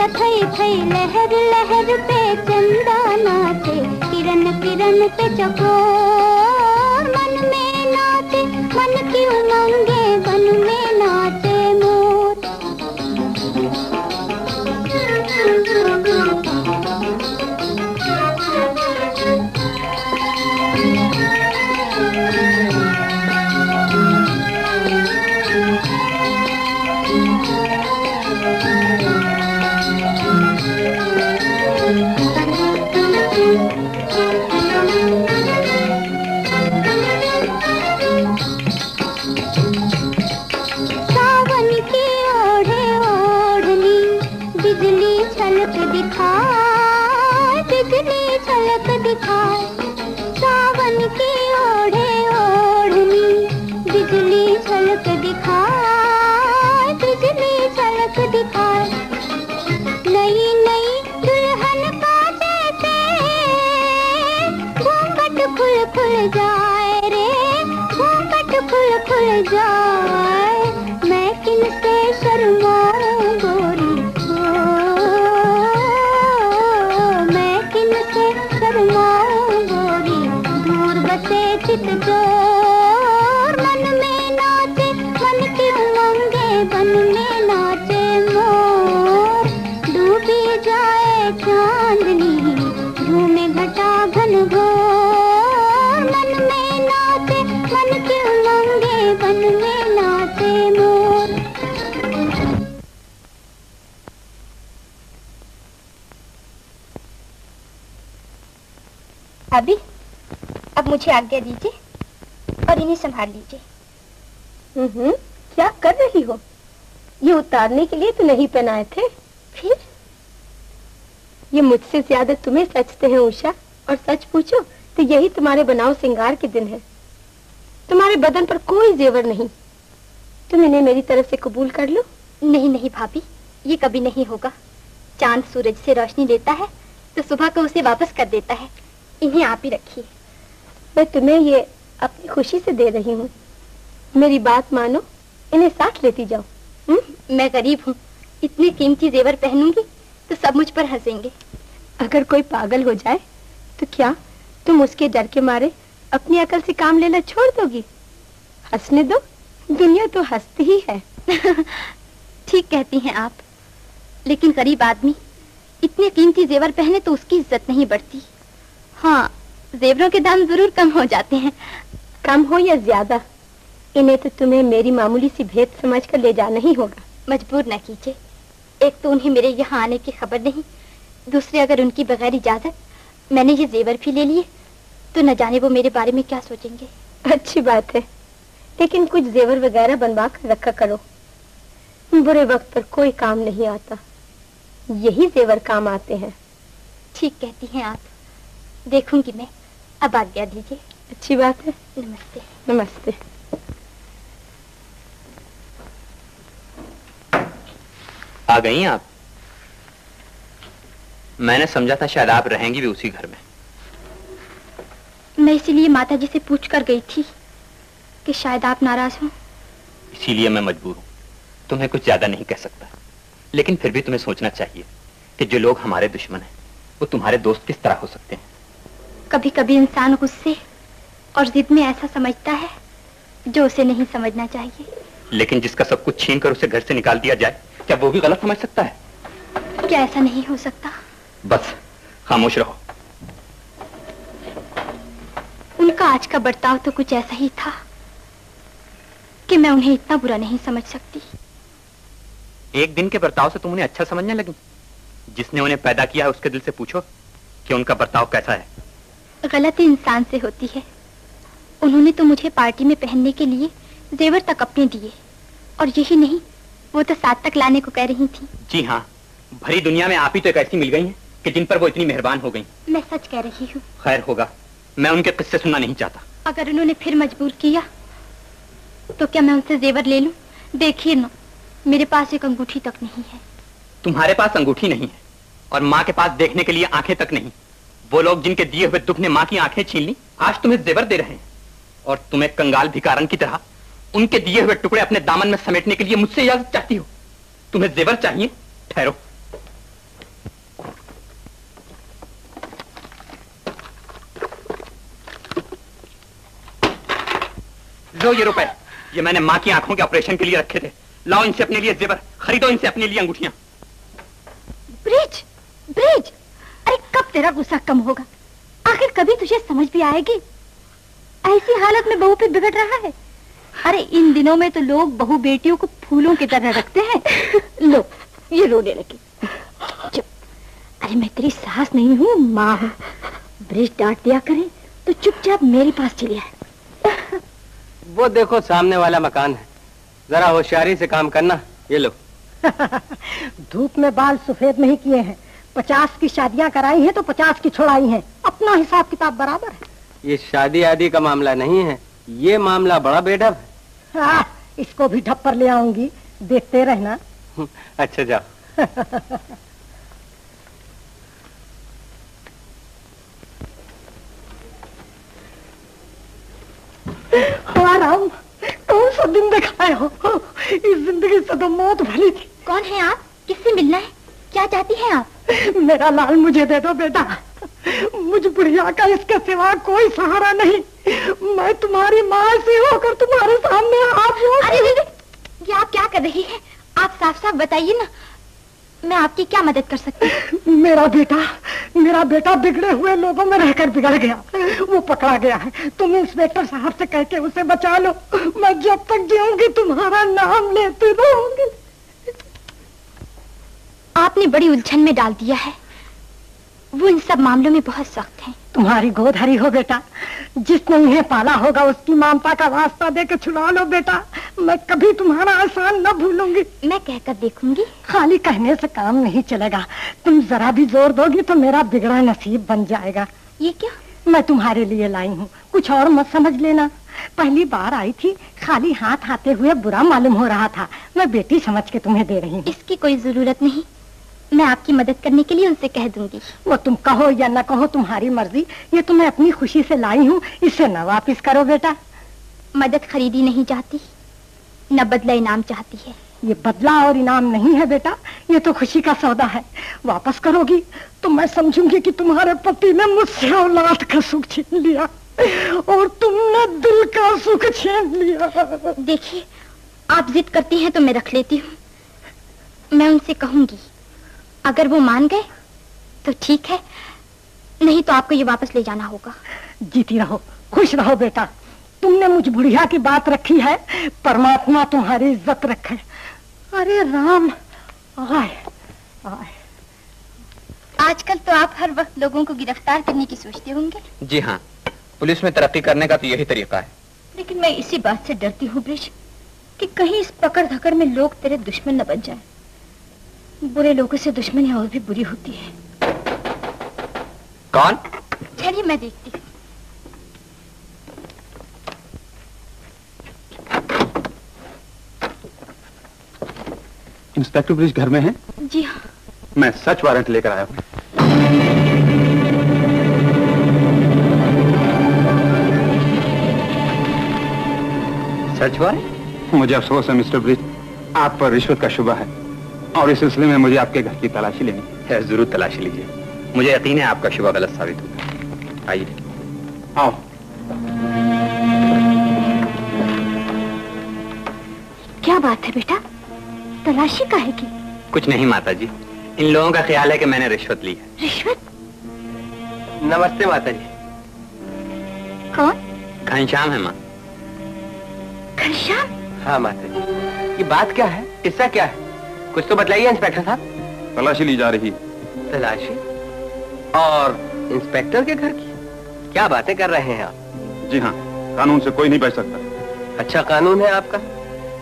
थई थई लहर लहर पे चंदा नाचे, किरण किरण पे चकोर मन में नाचे, मन की उमंगे बन में नाचे मोर। सावन की ओढ़े ओढ़नी बिजली छलक दिखाए, बिजली छलक दिखाए। सावन की ओढ़े ओढ़नी बिजली छलक दिखाए, बिजली छलक दिखाए। नई नई दुल्हन का जैसे घूंघट खुल खुल जाए रे, घूंघट खुल खुल जाए। मैं किनसे शर्माऊं गोरी, मैं किनसे शर्माऊं गोरी। दूर बसे चित चोर मन में नाचे, मन की उमंगे बन में नाचे मोर। डूबी जाए चांदनी झूमे घटा घन घोर, मन में नाचे, मन की उमंगे बन में नाचे मोर। भाभी, अब मुझे आज्ञा दीजिए और इन्हें संभाल लीजिए। क्या कर रही हो? ये उतारने के लिए तो नहीं पहनाए थे। फिर ये मुझसे ज्यादा तुम्हें सचते हैं उषा, और सच पूछो तो यही तुम्हारे बनाव श्रृंगार के दिन है। तुम्हारे बदन पर कोई जेवर नहीं, तुम इन्हें मेरी तरफ से कबूल कर लो। नहीं नहीं भाभी, ये कभी नहीं होगा। चांद सूरज से रोशनी लेता है तो सुबह को उसे वापस कर देता है। इन्हें आप ही रखिए। मैं तुम्हें ये अपनी खुशी से दे रही हूँ, मेरी बात मानो, इन्हें साथ लेती जाओ। मैं गरीब हूँ, इतने कीमती जेवर पहनूंगी तो सब मुझ पर हंसेंगे। अगर कोई पागल हो जाए तो क्या तुम उसके डर के मारे अपनी अकल से काम लेना छोड़ दोगी? हंसने दो, दुनिया तो हंसती ही है। ठीक कहती हैं आप, लेकिन गरीब आदमी इतने कीमती जेवर पहने तो उसकी इज्जत नहीं बढ़ती। हाँ, जेवरों के दाम जरूर कम हो जाते हैं। कम हो या ज्यादा, इन्हें तो तुम्हें मेरी मामूली सी भेंट समझकर ले जाना ही होगा। मजबूर न कीजिए। एक तो उन्हें मेरे यहाँ आने की खबर नहीं, दूसरे अगर उनकी बगैर इजाजत मैंने ये जेवर भी ले लिए तो न जाने वो मेरे बारे में क्या सोचेंगे। अच्छी बात है, लेकिन कुछ जेवर वगैरह बनवा कर रखा करो। बुरे वक्त पर कोई काम नहीं आता, यही जेवर काम आते हैं। ठीक कहती हैं आप, देखूंगी मैं। अब आज्ञा दीजिए। अच्छी बात है। नमस्ते। नमस्ते। आ गई आप? मैंने समझा था शायद आप रहेंगी भी उसी घर में। मैं इसीलिए माता जी से पूछ कर गई थी कि शायद आप नाराज हो। इसीलिए मैं मजबूर हूं, तुम्हें कुछ ज्यादा नहीं कह सकता, लेकिन फिर भी तुम्हें सोचना चाहिए कि जो लोग हमारे दुश्मन हैं वो तुम्हारे दोस्त किस तरह हो सकते हैं। कभी कभी इंसान गुस्से और जिद में ऐसा समझता है जो उसे नहीं समझना चाहिए। लेकिन जिसका सब कुछ छीन कर उसे घर से निकाल दिया जाए, क्या वो भी गलत समझ सकता है? क्या ऐसा नहीं हो सकता? बस खामोश रहो। उनका आज का बर्ताव तो कुछ ऐसा ही था कि मैं उन्हें इतना बुरा नहीं समझ सकती। एक दिन के बर्ताव से तुम उन्हें अच्छा समझने लगी? जिसने उन्हें पैदा किया है उसके दिल से पूछो कि उनका बर्ताव कैसा है। गलती इंसान से होती है। उन्होंने तो मुझे पार्टी में पहनने के लिए जेवर तक अपने दिए, और यही नहीं, वो तो साथ तक लाने को कह रही थी। जी हाँ, भरी दुनिया में आप ही तो एक ऐसी मिल गई हैं कि जिन पर वो इतनी मेहरबान हो गई। मैं सच कह रही हूँ। खैर होगा, मैं उनके किस्से सुनना नहीं चाहता। अगर उन्होंने फिर मजबूर किया तो क्या मैं उनसे जेवर ले लूं? देखिए ना, मेरे पास एक अंगूठी तक नहीं है। तुम्हारे पास अंगूठी नहीं है और माँ के पास देखने के लिए आंखें तक नहीं। वो लोग जिनके दिए हुए दुख ने माँ की आंखें छीन ली, आज तुम्हें जेवर दे रहे हैं, और तुम्हें कंगाल भिखारन की तरह उनके दिए हुए टुकड़े अपने दामन में समेटने के लिए मुझसे इजाजत चाहती हो। तुम्हें जेवर चाहिए? ठहरो, लो ये रुपए, ये मैंने माँ की आंखों के ऑपरेशन के लिए रखे थे। लाओ इनसे अपने लिए जेवर, खरीदो इनसे अपने लिए अंगूठियां। ब्रिज, ब्रिज, अरे कब तेरा गुस्सा कम होगा? आखिर कभी तुझे समझ भी आएगी? ऐसी हालत में बहू पे बिगड़ रहा है। अरे इन दिनों में तो लोग बहू बेटियों को फूलों की तरह रखते हैं। लो, ये रोने लगी। चुप। अरे मैं तेरी सास नहीं हूँ, माँ हूँ। ब्रिज डांट दिया करे तो चुपचाप मेरे पास चली आए। वो देखो सामने वाला मकान है, जरा होशियारी से काम करना। ये लो। धूप में बाल सफेद नहीं किए हैं। 50 की शादियां कराई हैं तो 50 की छोड़ाई हैं। अपना हिसाब किताब बराबर है। ये शादी आदि का मामला नहीं है, ये मामला बड़ा बेढप है। हाँ, इसको भी ढप पर ले आऊंगी, देखते रहना। अच्छा जाओ। राम, कौन सा दिन दिखाए हो? इस जिंदगी से तो मौत भली थी। कौन है आप? किससे मिलना है? क्या चाहती हैं आप? मेरा लाल मुझे दे दो बेटा। मुझ बुढ़िया का इसके सिवा कोई सहारा नहीं। मैं तुम्हारी माँ से होकर तुम्हारे सामने हाथ जोड़। अरे ये आप क्या कर रही हैं? आप साफ साफ बताइए ना, मैं आपकी क्या मदद कर सकती हूँ? मेरा बेटा बिगड़े हुए लोगों में रहकर बिगड़ गया। वो पकड़ा गया है। तुम इंस्पेक्टर साहब से कह के उसे बचा लो। मैं जब तक जीऊंगी तुम्हारा नाम लेती रहूंगी। आपने बड़ी उलझन में डाल दिया है। वो इन सब मामलों में बहुत सख्त हैं। तुम्हारी गोद हरी हो बेटा। जिसने इन्हें पाला होगा उसकी ममता का वास्ता देकर छुड़ा लो बेटा। मैं कभी तुम्हारा एहसान न भूलूंगी। मैं कहकर देखूंगी। खाली कहने से काम नहीं चलेगा। तुम जरा भी जोर दोगी तो मेरा बिगड़ा नसीब बन जाएगा। ये क्या? मैं तुम्हारे लिए लाई हूँ, कुछ और मत समझ लेना। पहली बार आई थी, खाली हाथ आते हुए बुरा मालूम हो रहा था। मैं बेटी समझ के तुम्हें दे रही हूँ। इसकी कोई जरूरत नहीं, मैं आपकी मदद करने के लिए उनसे कह दूंगी। वो तुम कहो या न कहो तुम्हारी मर्जी। ये तो मैं अपनी खुशी से लाई हूँ, इसे न वापिस करो बेटा। मदद खरीदी नहीं चाहती, न बदला इनाम चाहती है। ये बदला और इनाम नहीं है बेटा, ये तो खुशी का सौदा है। वापस करोगी तो मैं समझूंगी कि तुम्हारे पति ने मुझसे औलाद का सुख छीन लिया और तुमने दिल का सुख छीन लिया। देखिए, आप जिद करती हैं तो मैं रख लेती हूँ। मैं उनसे कहूंगी, अगर वो मान गए तो ठीक है, नहीं तो आपको ये वापस ले जाना होगा। जीती रहो, खुश रहो बेटा। तुमने मुझ बुढ़िया की बात रखी है, परमात्मा तुम्हारी इज्जत रखे। अरे राम, आए आए। आजकल तो आप हर वक्त लोगों को गिरफ्तार करने की सोचते होंगे। जी हाँ, पुलिस में तरक्की करने का तो यही तरीका है। लेकिन मैं इसी बात से डरती हूँ ब्रिज, कि कहीं इस पकड़ धकड़ में लोग तेरे दुश्मन न बन जाएं। बुरे लोगों से दुश्मनी और भी बुरी होती है। कौन? चलिए मैं देखती हूँ। इंस्पेक्टर ब्रिज घर में है? जी हाँ। मैं सर्च वारंट लेकर आया हूँ। Search warrant? मुझे अफसोस है मिस्टर ब्रिज, आप पर रिश्वत का शुबा है और इस सिलसिले में मुझे आपके घर की तलाशी लेनी है। जरूर तलाशी लीजिए, मुझे यकीन है आपका शुबा गलत साबित होगा। आइए। आओ। क्या बात है बेटा, तलाशी काहे की? कुछ नहीं माता जी, इन लोगों का ख्याल है कि मैंने रिश्वत ली है। रिश्वत? नमस्ते माता जी। कौन? घनश्याम है माँ। घनश्याम? हाँ माता जी, ये बात क्या है, किस्सा क्या है, कुछ तो बतलाइए इंस्पेक्टर साहब। तलाशी ली जा रही। तलाशी? और इंस्पेक्टर के घर की? क्या बातें कर रहे हैं आप? जी हाँ, कानून से कोई नहीं बच सकता। अच्छा कानून है आपका,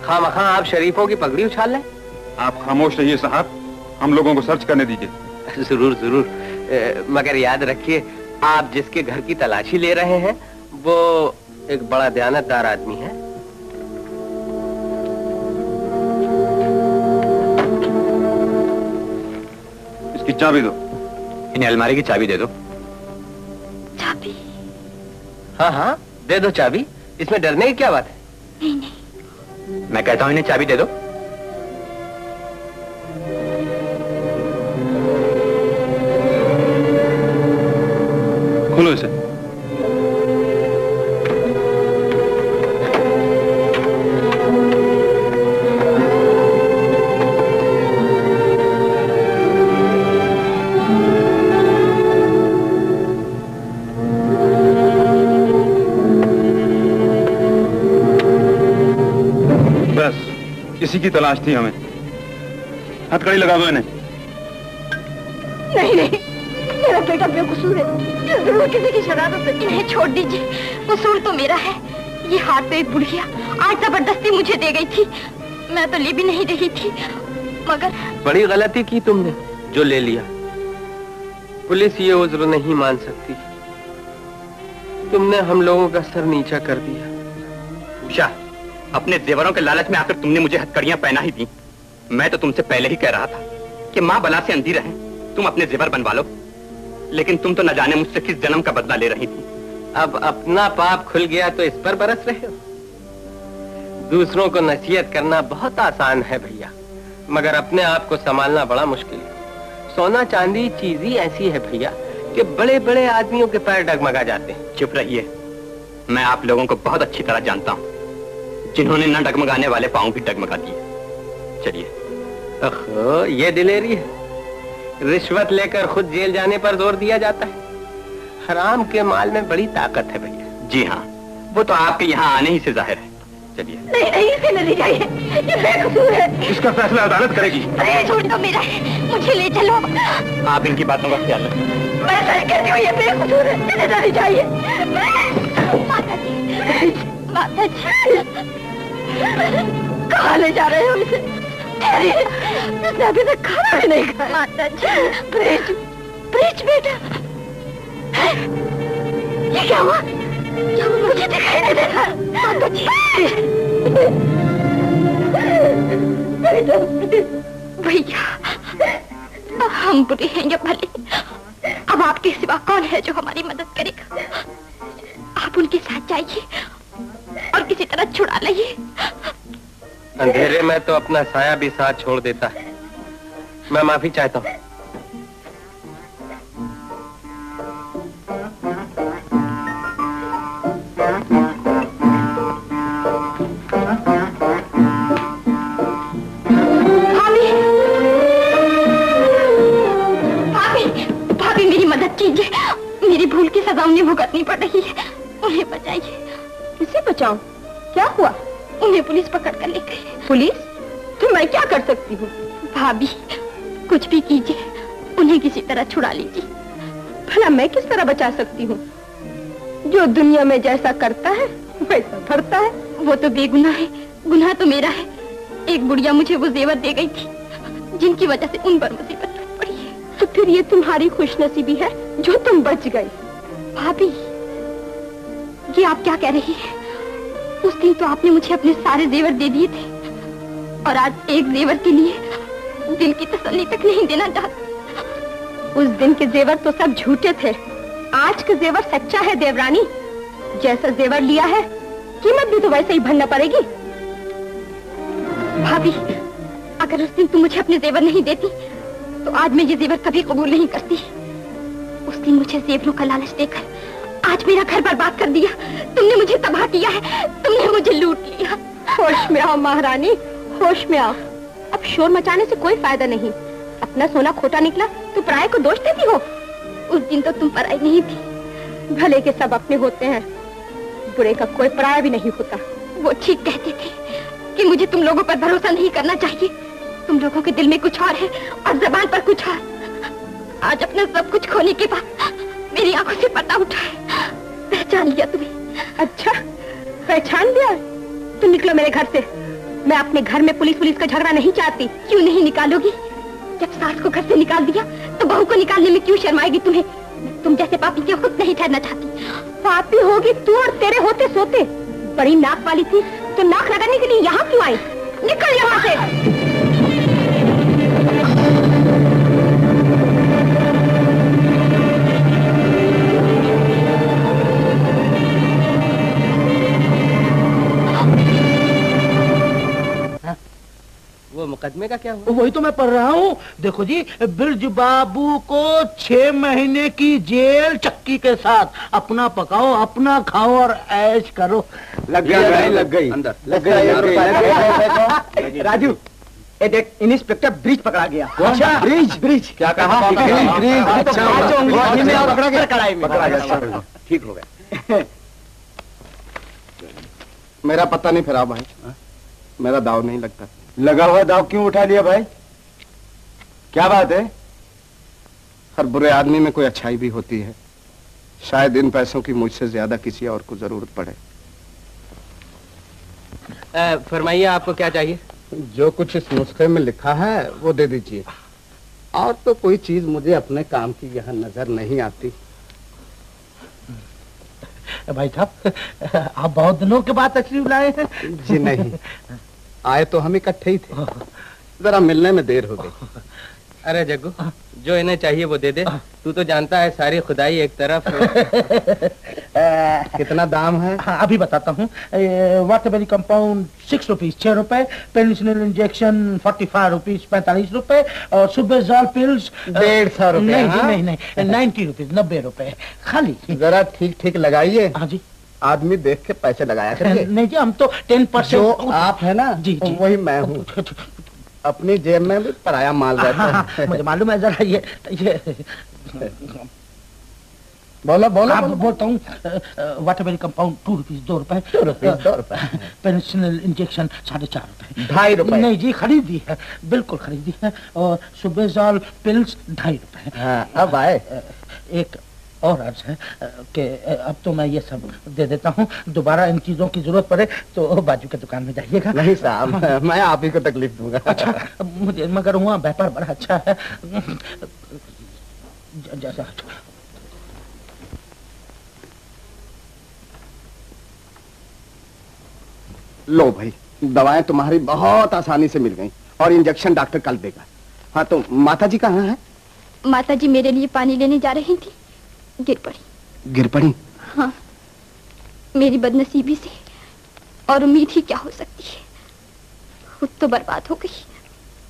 खामखा आप शरीफों की पगड़ी उछाल लें। आप खामोश रहिए साहब, हम लोगों को सर्च करने दीजिए। जरूर जरूर, मगर याद रखिए, आप जिसके घर की तलाशी ले रहे हैं वो एक बड़ा दयानतदार आदमी है। इसकी चाबी दो। इन्हें अलमारी की चाबी दे दो। चाबी? हाँ हाँ दे दो चाबी, इसमें डरने की क्या बात है? नहीं नहीं, मैं कहता हूँ इन्हें चाबी दे दो। खोलो इसे। इसी की तलाश थी हमें। हथकड़ी लगा दो इन्हें। नहीं नहीं, मेरा बेटा बेकसूर है, जरूर किसी की शरारत है। इन्हें छोड़ दीजिए, कसूर तो मेरा है। ये हाथ पे एक बुढ़िया आज जबरदस्ती मुझे दे गई थी, मैं तो ले भी नहीं रही थी, मगर बड़ी गलती की तुमने जो ले लिया। पुलिस ये उज्र नहीं मान सकती। तुमने हम लोगों का सर नीचा कर दिया। उषा, अपने जेवरों के लालच में आकर तुमने मुझे हथकड़ियां पहना ही दी। मैं तो तुमसे पहले ही कह रहा था कि माँ बला से अंधी रहे, तुम अपने जेवर बनवा लो, लेकिन तुम तो न जाने मुझसे किस जन्म का बदला ले रही थी। अब अपना पाप खुल गया तो इस पर बरस रहे हो। दूसरों को नसीहत करना बहुत आसान है भैया, मगर अपने आप को संभालना बड़ा मुश्किल है। सोना चांदी चीज ही ऐसी है भैया कि बड़े बड़े आदमियों के पैर डगमगा जाते हैं। चुप रहिए, मैं आप लोगों को बहुत अच्छी तरह जानता हूँ, जिन्होंने न डगमगाने वाले पांव भी डगमगा दिए। चलिए। ओहो, ये दिलेरी है। रिश्वत लेकर खुद जेल जाने पर जोर दिया जाता है। हराम के माल में बड़ी ताकत है भैया। जी हाँ, वो तो आपके यहाँ आने ही से जाहिर है। चलिए। नहीं नहीं, इसे न ले जाइए, ये बेकसूर है। इसका फैसला अदालत करेगी। अरे छोड़ दो, मेरा है, मुझे ले चलो। आप इनकी बातों का ख्याल रखें। मैं सच कहती हूँ, ये बेकसूर है, इसे न ले जाइए। माता जी, माता जी, कहाँ ले जा रहे हो इसे? इसने अभी तक खाना भी नहीं खाया। माता जी, ब्रिज, ब्रिज बेटा, ये क्या हुआ? क्या मुझे दिखाई नहीं दे रहा? माता जी, भैया, हम बुरे हैं या भले, अब आपके सिवा कौन है जो हमारी मदद करेगा? आप उनके साथ जाइए और किसी तरह छुड़ा लाइए। अंधेरे में तो अपना साया भी साथ छोड़ देता है। मैं माफी चाहता हूँ। भाभी, मेरी मदद कीजिए, मेरी भूल की सजा उन्हें भुगतनी पड़ रही है, उन्हें बचाइए। किसे बचाऊं? क्या हुआ? उन्हें पुलिस पकड़ कर ले गई। पुलिस? तो मैं क्या कर सकती हूँ? भाभी, कुछ भी कीजिए, उन्हें किसी तरह छुड़ा लीजिए। भला मैं किस तरह बचा सकती हूँ? जो दुनिया में जैसा करता है वैसा भरता है। वो तो बेगुनाह है, गुनाह तो मेरा है। एक बुढ़िया मुझे वो जेवर दे गई थी, जिनकी वजह से उन पर मुसीबत पड़ी है। तो फिर ये तुम्हारी खुशनसीबी है जो तुम बच गई। भाभी, ये आप क्या कह रही हैं? उस दिन तो आपने मुझे अपने सारे जेवर दे दिए थे, और आज एक जेवर के लिए दिल की तसल्ली तक नहीं देना चाहती। उस दिन के जेवर तो सब झूठे थे, आज का जेवर सच्चा है देवरानी। जैसा जेवर लिया है, कीमत भी तो वैसे ही भरना पड़ेगी। भाभी, अगर उस दिन तुम मुझे अपने जेवर नहीं देती, तो आज मैं ये जेवर कभी कबूल नहीं करती। उस दिन मुझे जेवरों का लालच देकर आज मेरा घर बर्बाद कर दिया। तुमने मुझे तबाह किया है, तुमने मुझे लूट लिया। होश में आओ महारानी, होश में आओ। अब शोर मचाने से कोई फायदा नहीं। अपना सोना खोटा निकला तो पराये को दोष देती हो। उस दिन तो तुम पराई नहीं थी। भले के सब अपने होते हैं, बुरे का कोई पराया भी नहीं होता। वो ठीक कहते थे कि मुझे तुम लोगों पर भरोसा नहीं करना चाहिए। तुम लोगों के दिल में कुछ और है और जबान पर कुछ और। आज अपना सब कुछ खोने के बाद मेरी आंखों से पर्दा उठा है। पहचान लिया तुम्हें। अच्छा, पहचान लिया? तुम निकलो मेरे घर से। मैं अपने घर में पुलिस का झगड़ा नहीं चाहती। क्यों नहीं निकालोगी? जब सास को घर से निकाल दिया तो बहू को निकालने में क्यों शर्माएगी तुम्हें? तुम जैसे पापी के खुद नहीं ठहरना चाहती। पापी होगी तू और तेरे होते सोते। बड़ी नाक वाली थी तो नाक लगाने के लिए यहाँ क्यों आई? निकल यहाँ से। वो मुकदमे का क्या हुआ? वही तो मैं पढ़ रहा हूँ। देखो जी, बिरज बाबू को 6 महीने की जेल चक्की के साथ। अपना पकाओ, अपना खाओ और ऐश करो। लग गई अंदर, लग गई। राजू, ये देख, इंस्पेक्टर ब्रिज पकड़ा गया। अच्छा, ब्रिज क्या कहा? अच्छा, ठीक हो गया। मेरा पता नहीं फिरा भाई, मेरा दाव नहीं लगता। लगा हुआ दाव क्यों उठा लिया भाई? क्या बात है? हर बुरे आदमी में कोई अच्छाई भी होती है। शायद इन पैसों की मुझसे ज्यादा किसी और को जरूरत पड़े। फरमाइए, आपको क्या चाहिए? जो कुछ इस नुस्खे में लिखा है वो दे दीजिए। और तो कोई चीज मुझे अपने काम की यहाँ नजर नहीं आती। भाई साहब, आप बहुत दिनों के बाद तशरीफ लाए हैं। जी नहीं, आए तो हम इकट्ठे ही थे, जरा मिलने में देर हो गई। अरे जग्गू, जो इन्हें चाहिए वो दे दे। तू तो जानता है सारी खुदाई एक तरफ। कितना दाम है? हाँ, अभी बताता हूँ। वाटरबेरी कंपाउंड 6 रुपीज 6 रुपए, पेनिसिलिन इंजेक्शन 45 रुपीज 45 रुपए, और सुबेजॉल पिल्स 150 रुपए। नहीं, हाँ? नहीं 90 रुपीज 90 रुपए खाली। जरा ठीक ठीक लगाइए। हाँ जी, आदमी देख के पैसे लगाया करिए। नहीं जी, हम तो 10% जो आप है ना, जी जी, वही मैं हूँ। अपनी जेब में भी पराया माल रहता है। हाँ, मुझे मालूम है। जरा ये बोलो बोलो। आप बोलता हूँ। वाटरबेरी कंपाउंड 2 रुपीज 2 रुपए, 2 रुपीज 2 रुपए, पेनिसिलिन इंजेक्शन 4.5 रुपए। 2.5 रुपए? नहीं जी, खरीदी है, बिल्कुल खरीदी है। और सुबेजॉल पिल्स 2.5 रुपए। हाँ, अब आए। एक और अर्ज है कि अब तो मैं ये सब दे देता हूँ, दोबारा इन चीजों की जरूरत पड़े तो बाजू के दुकान में जाइएगा। नहीं साहब, मैं आप ही को तकलीफ दूंगा। अच्छा, मुझे मगर हुआ व्यापार बड़ा अच्छा है। जैसा लो भाई, दवाएं तुम्हारी बहुत आसानी से मिल गई और इंजेक्शन डॉक्टर कल देगा। हाँ, तो माता जी कहाँ हैं? माता जी मेरे लिए पानी लेने जा रही थी, गिर पड़ी। गिर पड़ी? हाँ, मेरी बदनसीबी से और उम्मीद ही क्या हो सकती है। खुद तो बर्बाद हो गई,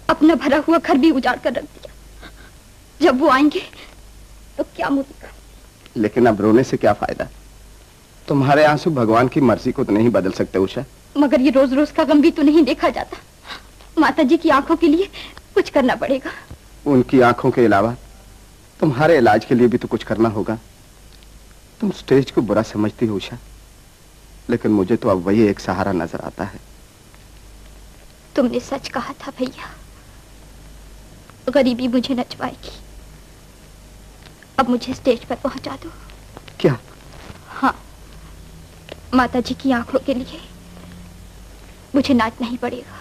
अपना भरा हुआ घर भी उजाड़ कर रख दिया। जब वो आएंगे तो क्या मुझे। लेकिन अब रोने से क्या फायदा? तुम्हारे आंसू भगवान की मर्जी को तो नहीं बदल सकते उषा। मगर ये रोज रोज का गम भी तो नहीं देखा जाता। माता जी की आंखों के लिए कुछ करना पड़ेगा। उनकी आंखों के अलावा तुम्हारे इलाज के लिए भी तो कुछ करना होगा। तुम स्टेज को बुरा समझती हो उषा, लेकिन मुझे तो अब वही एक सहारा नजर आता है। तुमने सच कहा था भैया, गरीबी मुझे नचवाएगी। अब मुझे स्टेज पर पहुंचा दो। क्या? हाँ, माता जी की आंखों के लिए मुझे नाचना ही पड़ेगा।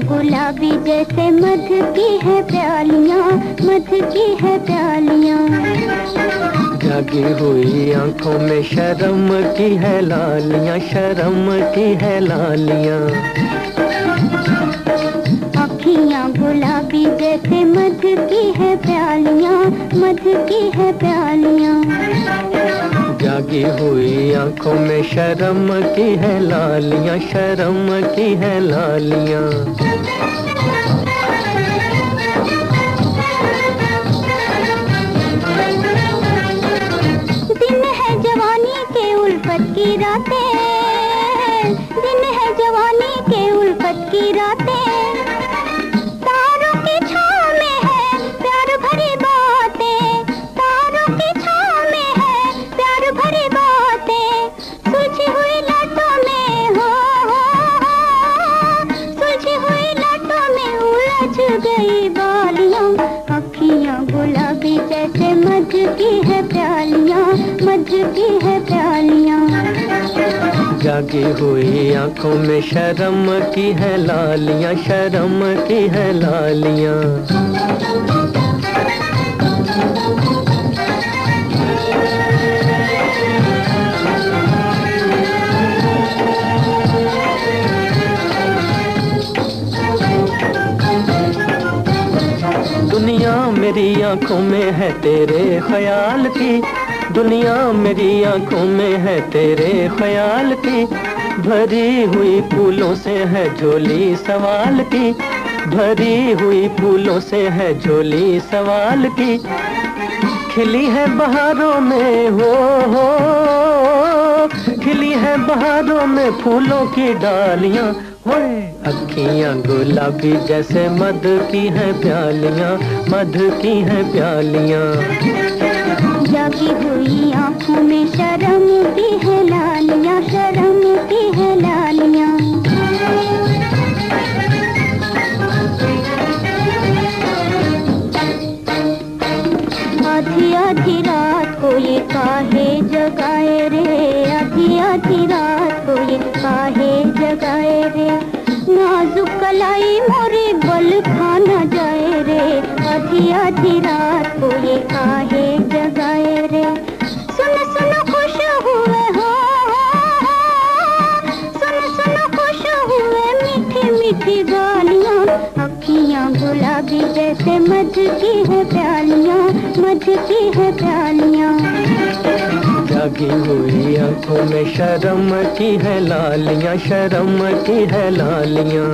गुलाबी जैसे मध की है प्यालियां, मध की है प्यालियां। जागी हुई आंखों में शर्म की है लालियां, शर्म की है लालियां। अखियां गुलाबी जैसे मध की है प्यालियां, मध की है प्यालियां। जागी हुई आंखों में शर्म की है लालियां, शर्म की है लालियां। दिन है जवानी के उल्फत की रातें, दिन है जवानी के उल्फत की रातें। तारों की छाँव में है प्यार भरी बातें, तारों की छाँव में है प्यार भरी बातें। सुलझी हुई लटों में हो, सुलझी हुई लटों में उलझ गई बालियां। अखियां गुलाबी जैसे मध की है प्यालियां, मध की है प्यालियां। जागी हुई आंखों में शर्म की है लालियां, शर्म की है लालियां। दुनिया मेरी आंखों में है तेरे ख्याल की, दुनिया मेरी आंखों में है तेरे ख्याल की। भरी हुई फूलों से है झोली सवाल की, भरी हुई फूलों से है झोली सवाल की, खिली है बहारों में हो, खिली है बहारों में फूलों की डालियां, होए अखियां गुलाबी जैसे मध की है प्यालियां, मध की है प्यालियां। जागी हुई आंखों में शर्म की है लालियां, शर्म की है लालियां। आधी आधी रात को ये काहे जगाए रे, आधी आधी रात को ये काहे जगाए रे, नाजुक कलाई मोरे बल खाना जाए रे, आधी आधी रात को ये काहे जगाए रे। सुन सुन खुश हुए हो, सुन सुन खुश हुए मीठी मीठी गालियां, अखियां गुलाबी जैसे मध की है प्यालियां, मध की है प्यालियां। जागी हुई आंखों में शर्म की है लालियां, शर्म की है लालियां।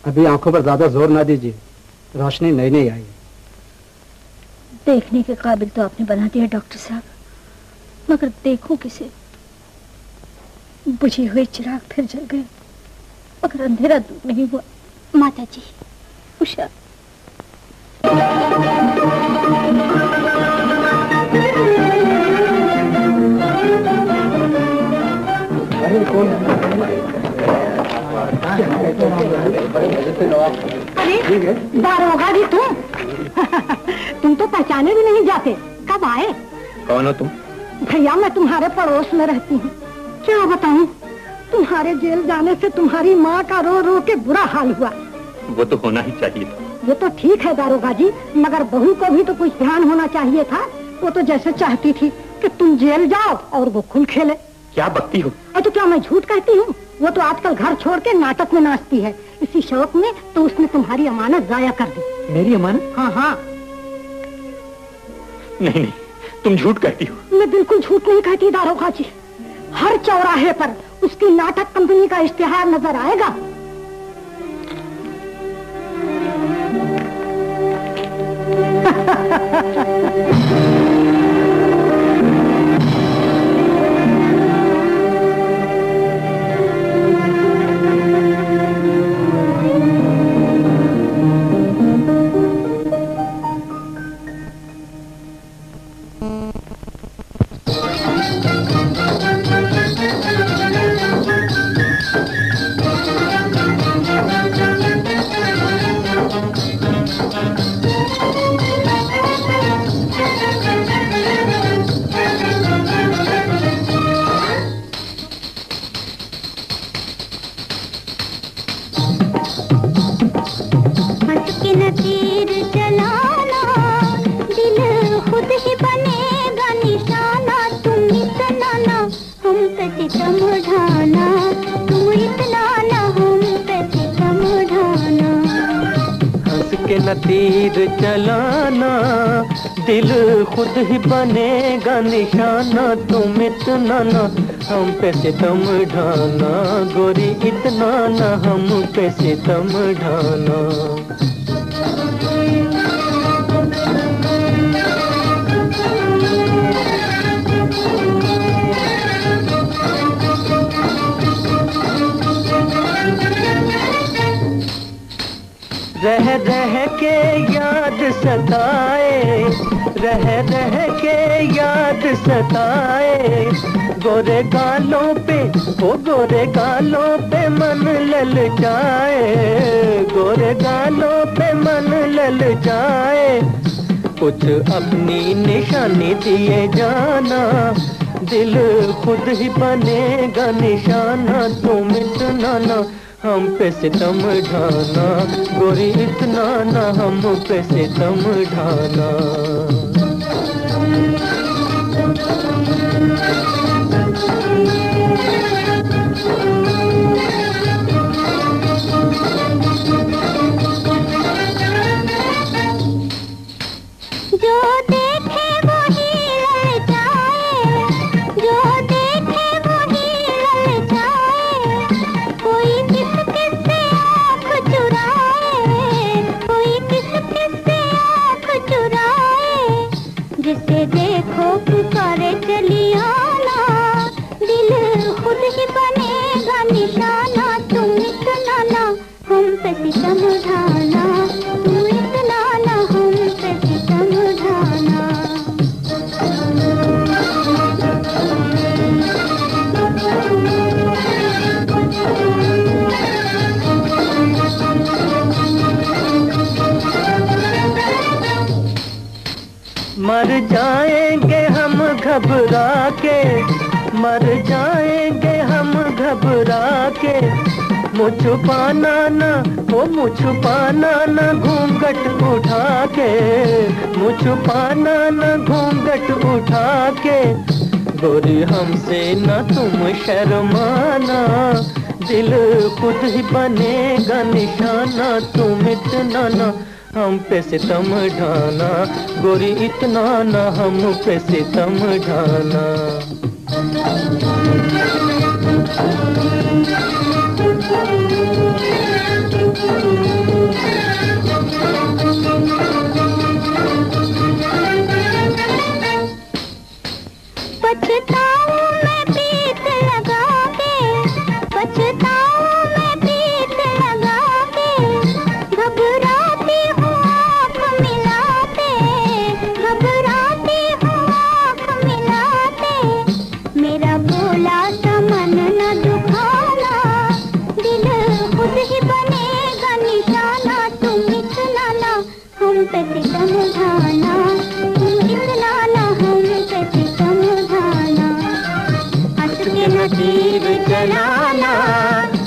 अभी आंखों पर ज्यादा जोर ना दीजिए, रोशनी नई नई आई है। देखने के काबिल तो आपने बना दिया डॉक्टर साहब, मगर देखूं किसे? बुझे हुए चिराग फिर जल गए, मगर अंधेरा दूर नहीं हुआ। माता जी, उषा, अरे कौन? अरे दारोगा जी तुम तुम तो पहचाने भी नहीं जाते, कब आए? कौन हो तुम? भैया मैं तुम्हारे पड़ोस में रहती हूँ। क्या बताऊँ, तुम्हारे जेल जाने से तुम्हारी माँ का रो रो के बुरा हाल हुआ। वो तो होना ही चाहिए था। ये तो ठीक है दारोगा जी, मगर बहू को भी तो कुछ ध्यान होना चाहिए था। वो तो जैसे चाहती थी कि तुम जेल जाओ और वो खुल खेले। क्या बकती हो? तो क्या मैं झूठ कहती हूँ? वो तो आजकल घर छोड़ के नाटक में नाचती है, इसी शौक में तो उसने तुम्हारी अमानत जाया कर दी। मेरी अमानत? हाँ हाँ। नहीं नहीं, तुम झूठ कहती हो। मैं बिल्कुल झूठ नहीं कहती दारोगा जी, हर चौराहे पर उसकी नाटक कंपनी का इश्तिहार नजर आएगा। तीर चलाना, दिल खुद ही बनेगा निशाना, तुम इतना ना हम पे सितम ढाना, गोरी इतना ना हम पे सितम ढाना। रह रह के याद सताए, रह रह के याद सताए, गोरे गालों पे वो गोरे गालों पे मन ललचाए, गोरे गालों पे मन ललचाए, कुछ अपनी निशानी दिए जाना, दिल खुद ही बनेगा निशाना, तुम इतना ना हम पे सितम ढाना, गोरी इतना ना हम पे सितम ढाना। जो देखे वही ललचाए, जो देखे वही ललचाए, कोई किस किस से आँख चुराए, कोई किस किस से आँख चुराए, जिसे देखो पुकारे चली आना, दिल खुद ही बनेगा निशाना, तुम इतना ना हम पे सितम ढाना, तुम इतना ना हम पे सितम ढाना। मर जाएंगे हम घबरा के, मर जाएंगे हम घबरा के, मुँह छुपाना ना, वो मुँह छुपाना ना घूंघट उठा के, मुँह छुपाना ना घूंघट उठा के, गोरी हमसे ना तुम शर्माना, दिल खुद ही बनेगा निशाना, तुम इतना ना हम पे सितम ढाना, गोरी इतना ना हम पे सितम ढाना। पछताऊं मैं प्रीत लगा के, पछताऊं मैं प्रीत लगा के, घबराती हूँ आँख मिलाते, घबराती हूँ आँख मिलाते, मेरा भोला सा मन न दुखाना, दिल खुद ही बनेगा निशाना, तुम इतना ना हम पे सितम ढाना, तुम इतना ना हम पे सितम ढाना, हंस के न तीर चलाना,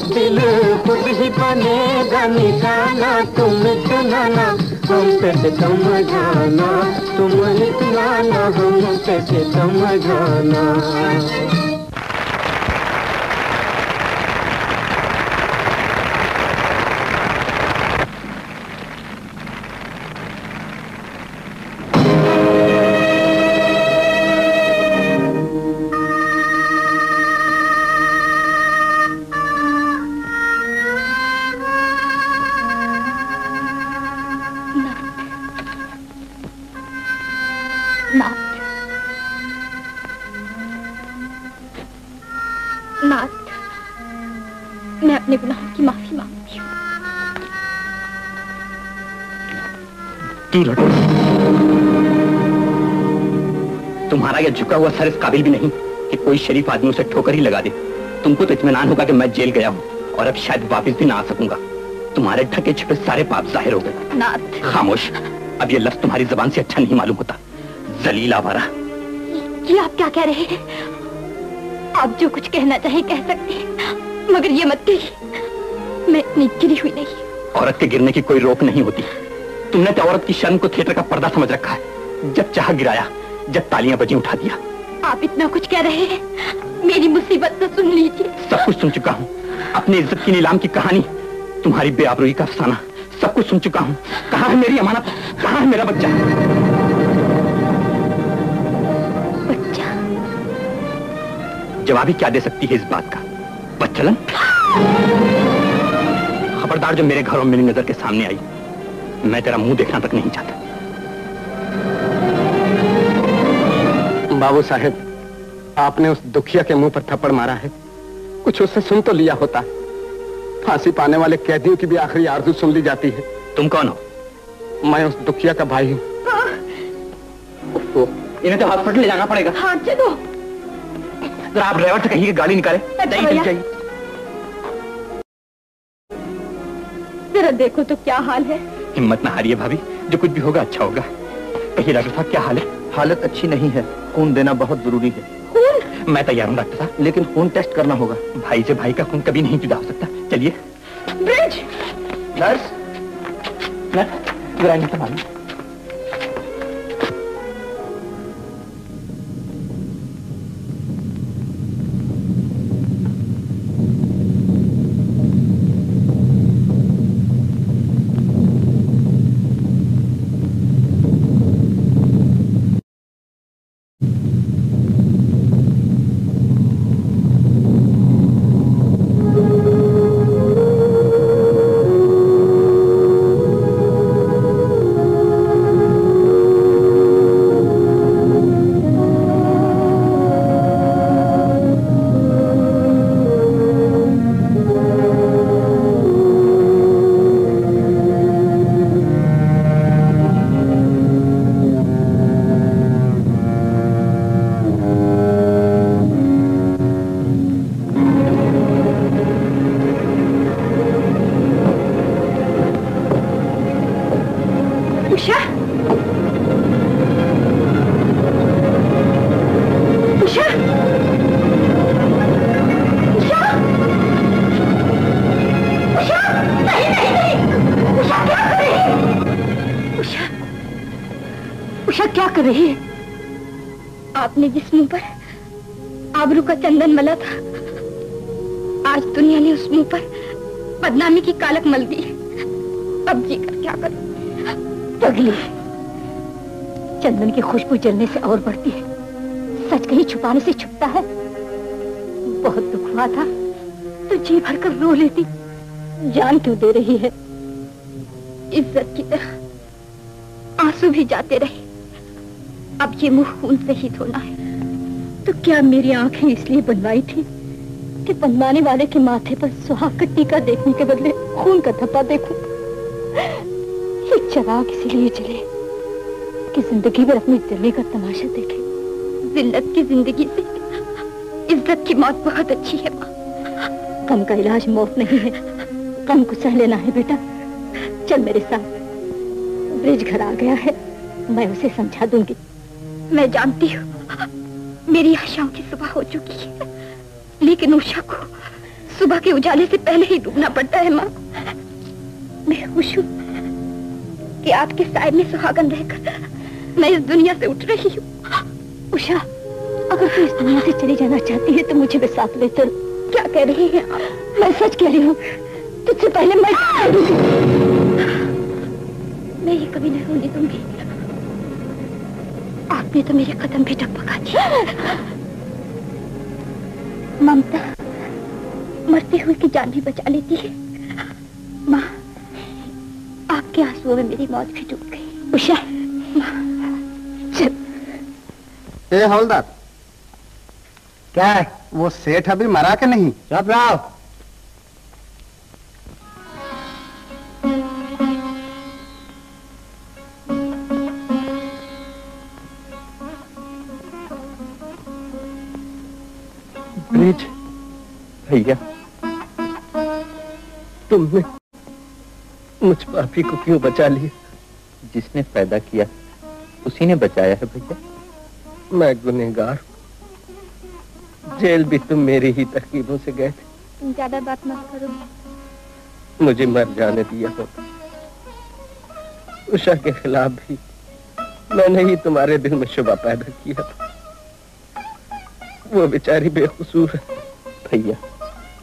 दिल खुद ही बनेगा निशाना, तुम इतना ना हम पे सितम ढाना, तुम इतना ना हम पे सितम ढाना। नाथ, मैं अपने गुनाहों की माफी मांगती हूँ। दूर हटो। तुम्हारा यह झुका हुआ सर इस काबिल भी नहीं कि कोई शरीफ आदमी उसे ठोकर ही लगा दे। तुमको तो इत्मीनान होगा कि मैं जेल गया हूँ और अब शायद वापस भी ना आ सकूंगा। तुम्हारे ढके छिपे सारे पाप जाहिर हो गए। नाथ, खामोश। अब ये लफ्ज तुम्हारी जबान से अच्छा नहीं मालूम होता। जलील आवारा। ये आप क्या कह रहे हैं? आप जो कुछ कहना चाहे कह सकते हैं, मगर ये मत कहिए मैं इतनी गिरी हुई नहीं। औरत के गिरने की कोई रोक नहीं होती। तुमने तो औरत की शर्म को थिएटर का पर्दा समझ रखा है। जब चाह गिराया, जब तालियां बजी उठा दिया। आप इतना कुछ कह रहे हैं, मेरी मुसीबत तो सुन लीजिए। सब कुछ सुन चुका हूँ। अपनी इज्जत की नीलाम की कहानी, तुम्हारी बेआबरूई का अफसाना, सब कुछ सुन चुका हूँ। कहाँ है मेरी अमानत? कहाँ है मेरा बच्चा? बच्चा? जवाब ही क्या दे सकती है इस बात का? बच्चलन? खबरदार जो मेरे घरों में मेरी नजर के सामने आई, मैं तेरा मुंह देखना तक नहीं चाहता। बाबू साहेब, आपने उस दुखिया के मुंह पर थप्पड़ मारा है। कुछ उससे सुन तो लिया होता। फांसी पाने वाले कैदियों की भी आखिरी आरज़ू सुन ली जाती है। तुम कौन हो? मैं उस दुखिया का भाई हूँ। इन्हें तो हॉस्पिटल ले जाना पड़ेगा। हाँ चलो। जरा आप ड्राइवर से कहिए गाड़ी निकाले। चाहिए। जरा देखो तो क्या हाल है। हिम्मत ना हारिए भाभी, जो कुछ भी होगा अच्छा होगा। कहिए डॉक्टर साहब क्या हाल है? हालत अच्छी नहीं है, खून देना बहुत जरूरी है। खून? मैं तैयार हूँ डॉक्टर साहब, लेकिन खून टेस्ट करना होगा। भाई से भाई का खून कभी नहीं जुदा हो सकता। चलिए। ब्रिज! नर्स, ग्राइंड संभालो। आपने जिस मुंह पर आबरू का चंदन मला था, आज दुनिया ने उस मुंह पर बदनामी की कालक मल दी। अब जी कर क्या करूं? पगली, चंदन की खुशबू जलने से और बढ़ती है, सच कहीं छुपाने से छुपता है। बहुत दुख हुआ था तो जी भरकर रो लेती, जान क्यों दे रही है? इज्जत की तरह आंसू भी जाते रहे, अब ये मुंह खून से ही धोना है। तो क्या मेरी आंखें इसलिए बनवाई थी कि बनवाने वाले के माथे पर सुहाग का टीका देखने के बदले खून का धब्बा देखूं? ये चराग इसीलिए जले कि जिंदगी भर अपनी जलने का तमाशा देखे। जिल्लत की जिंदगी से इज्जत की मौत बहुत अच्छी है माँ। गम का इलाज मौत नहीं है, गम को सह लेना है बेटा। चल मेरे साथ, ब्रिज घर आ गया है, मैं उसे समझा दूंगी। मैं जानती हूँ मेरी आशाओं की सुबह हो चुकी है, लेकिन उषा को सुबह के उजाले से पहले ही डूबना पड़ता है माँ। मैं खुश हूँ कि आपके साय में सुहागन रहकर मैं इस दुनिया से उठ रही हूँ। उषा, अगर तू इस दुनिया से चली जाना चाहती है तो मुझे भी साथ ले चल। क्या कह रही हैं आप? मैं सच कह रही हूँ, तुझसे पहले मैं ये कभी नहीं होने दूंगी। आपने तो मेरे कदम भी टपका दिए। ममता मरते हुए की जान भी बचा लेती है। माँ, आपके आंसुओं में मेरी मौत भी डूब गई। उषा, ए हवलदार, क्या है वो सेठ अभी मरा के नहीं? चुप रहो। ब्रिज भैया, तुमने मुझ पापी को क्यों बचा लिया? जिसने पैदा किया उसी ने बचाया है भैया। मैं गुनहगार, जेल भी तुम मेरी ही तरकीबों से गए थे। ज्यादा बात मत करो। मुझे मर जाने दिया हो। उषा के खिलाफ भी मैंने ही तुम्हारे दिल में शुबा पैदा किया था। वो बेचारी बेकसूर है। भैया,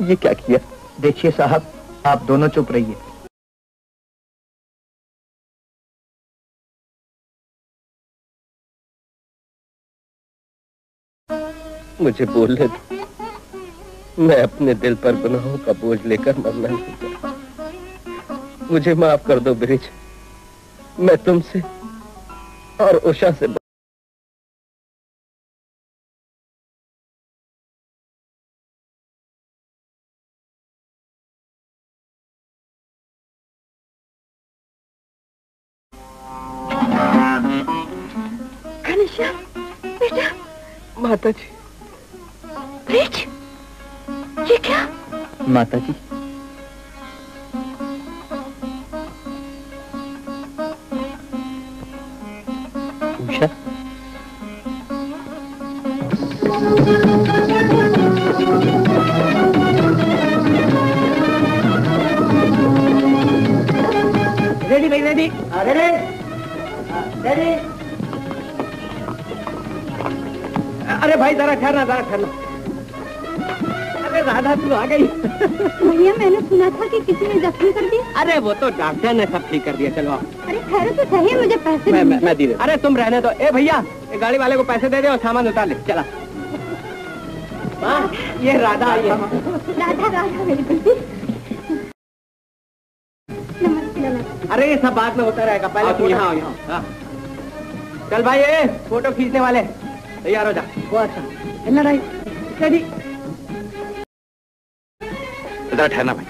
ये क्या किया? देखिए साहब, आप दोनों चुप रहिए। मुझे बोलने दो, मैं अपने दिल पर गुनाहों का बोझ लेकर मरना नहीं चाहता। मुझे माफ कर दो ब्रिज, मैं तुमसे और उषा से बेटा। माता जी। ब्रिज, ये क्या? माता जी, उषा। डैडी अरे डैडी, अरे भाई जरा ठहरना जरा ठहरना। अरे राधा तू आ गई। भैया मैंने सुना था कि किसी ने जख्मी कर दिया। अरे वो तो डॉक्टर ने सब ठीक कर दिया। चलो आओ। अरे ठहरो तो सही, मुझे पैसे मैं दे। अरे तुम रहने दो। ए भैया ये गाड़ी वाले को पैसे दे दे और सामान उतार ले। चला ये राधा आई है। राधा राधा मेरी बेटी। नमस्ते नमस्ते। अरे ये सब बाद में होता रहेगा, पहले तुम यहाँ आओ। यहाँ चल भाई ये फोटो खींचने वाले तैयार हो जा। वो अच्छा लड़ाई रेडी। इधर ठहरना भाई।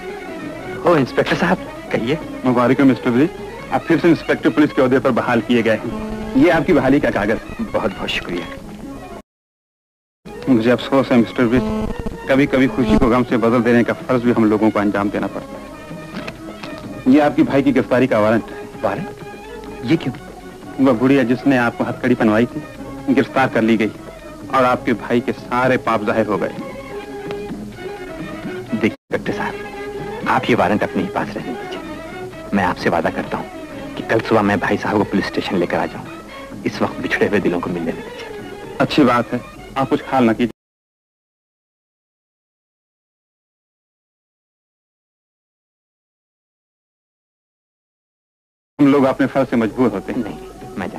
हो इंस्पेक्टर साहब कहिए। मुबारक मिस्टर ब्रिज, आप फिर से इंस्पेक्टर पुलिस के ओहदे पर बहाल किए गए हैं। ये आपकी बहाली का कागज। बहुत बहुत शुक्रिया। मुझे अफसोस है मिस्टर ब्रिज, कभी कभी खुशी को गम से बदल देने का फर्ज भी हम लोगों को अंजाम देना पड़ता है। ये आपकी भाई की गिरफ्तारी का वारंट है। वारंट? ये क्यों? वह बुढ़िया जिसने आपको हथकड़ी पहनवाई थी गिरफ्तार कर ली गई और आपके भाई के सारे पाप जाहिर हो गए। देखिए इंस्पेक्टर साहब, आप ये वारंट अपने ही पास रहने दीजिए। मैं आपसे वादा करता हूँ कि कल सुबह मैं भाई साहब को पुलिस स्टेशन लेकर आ जाऊंगा। इस वक्त बिछड़े हुए दिलों को मिलने दीजिए। अच्छी बात है, आप कुछ ख्याल न कीजिए। हम लोग अपने फर्ज से मजबूर होते हैं। नहीं मैं जा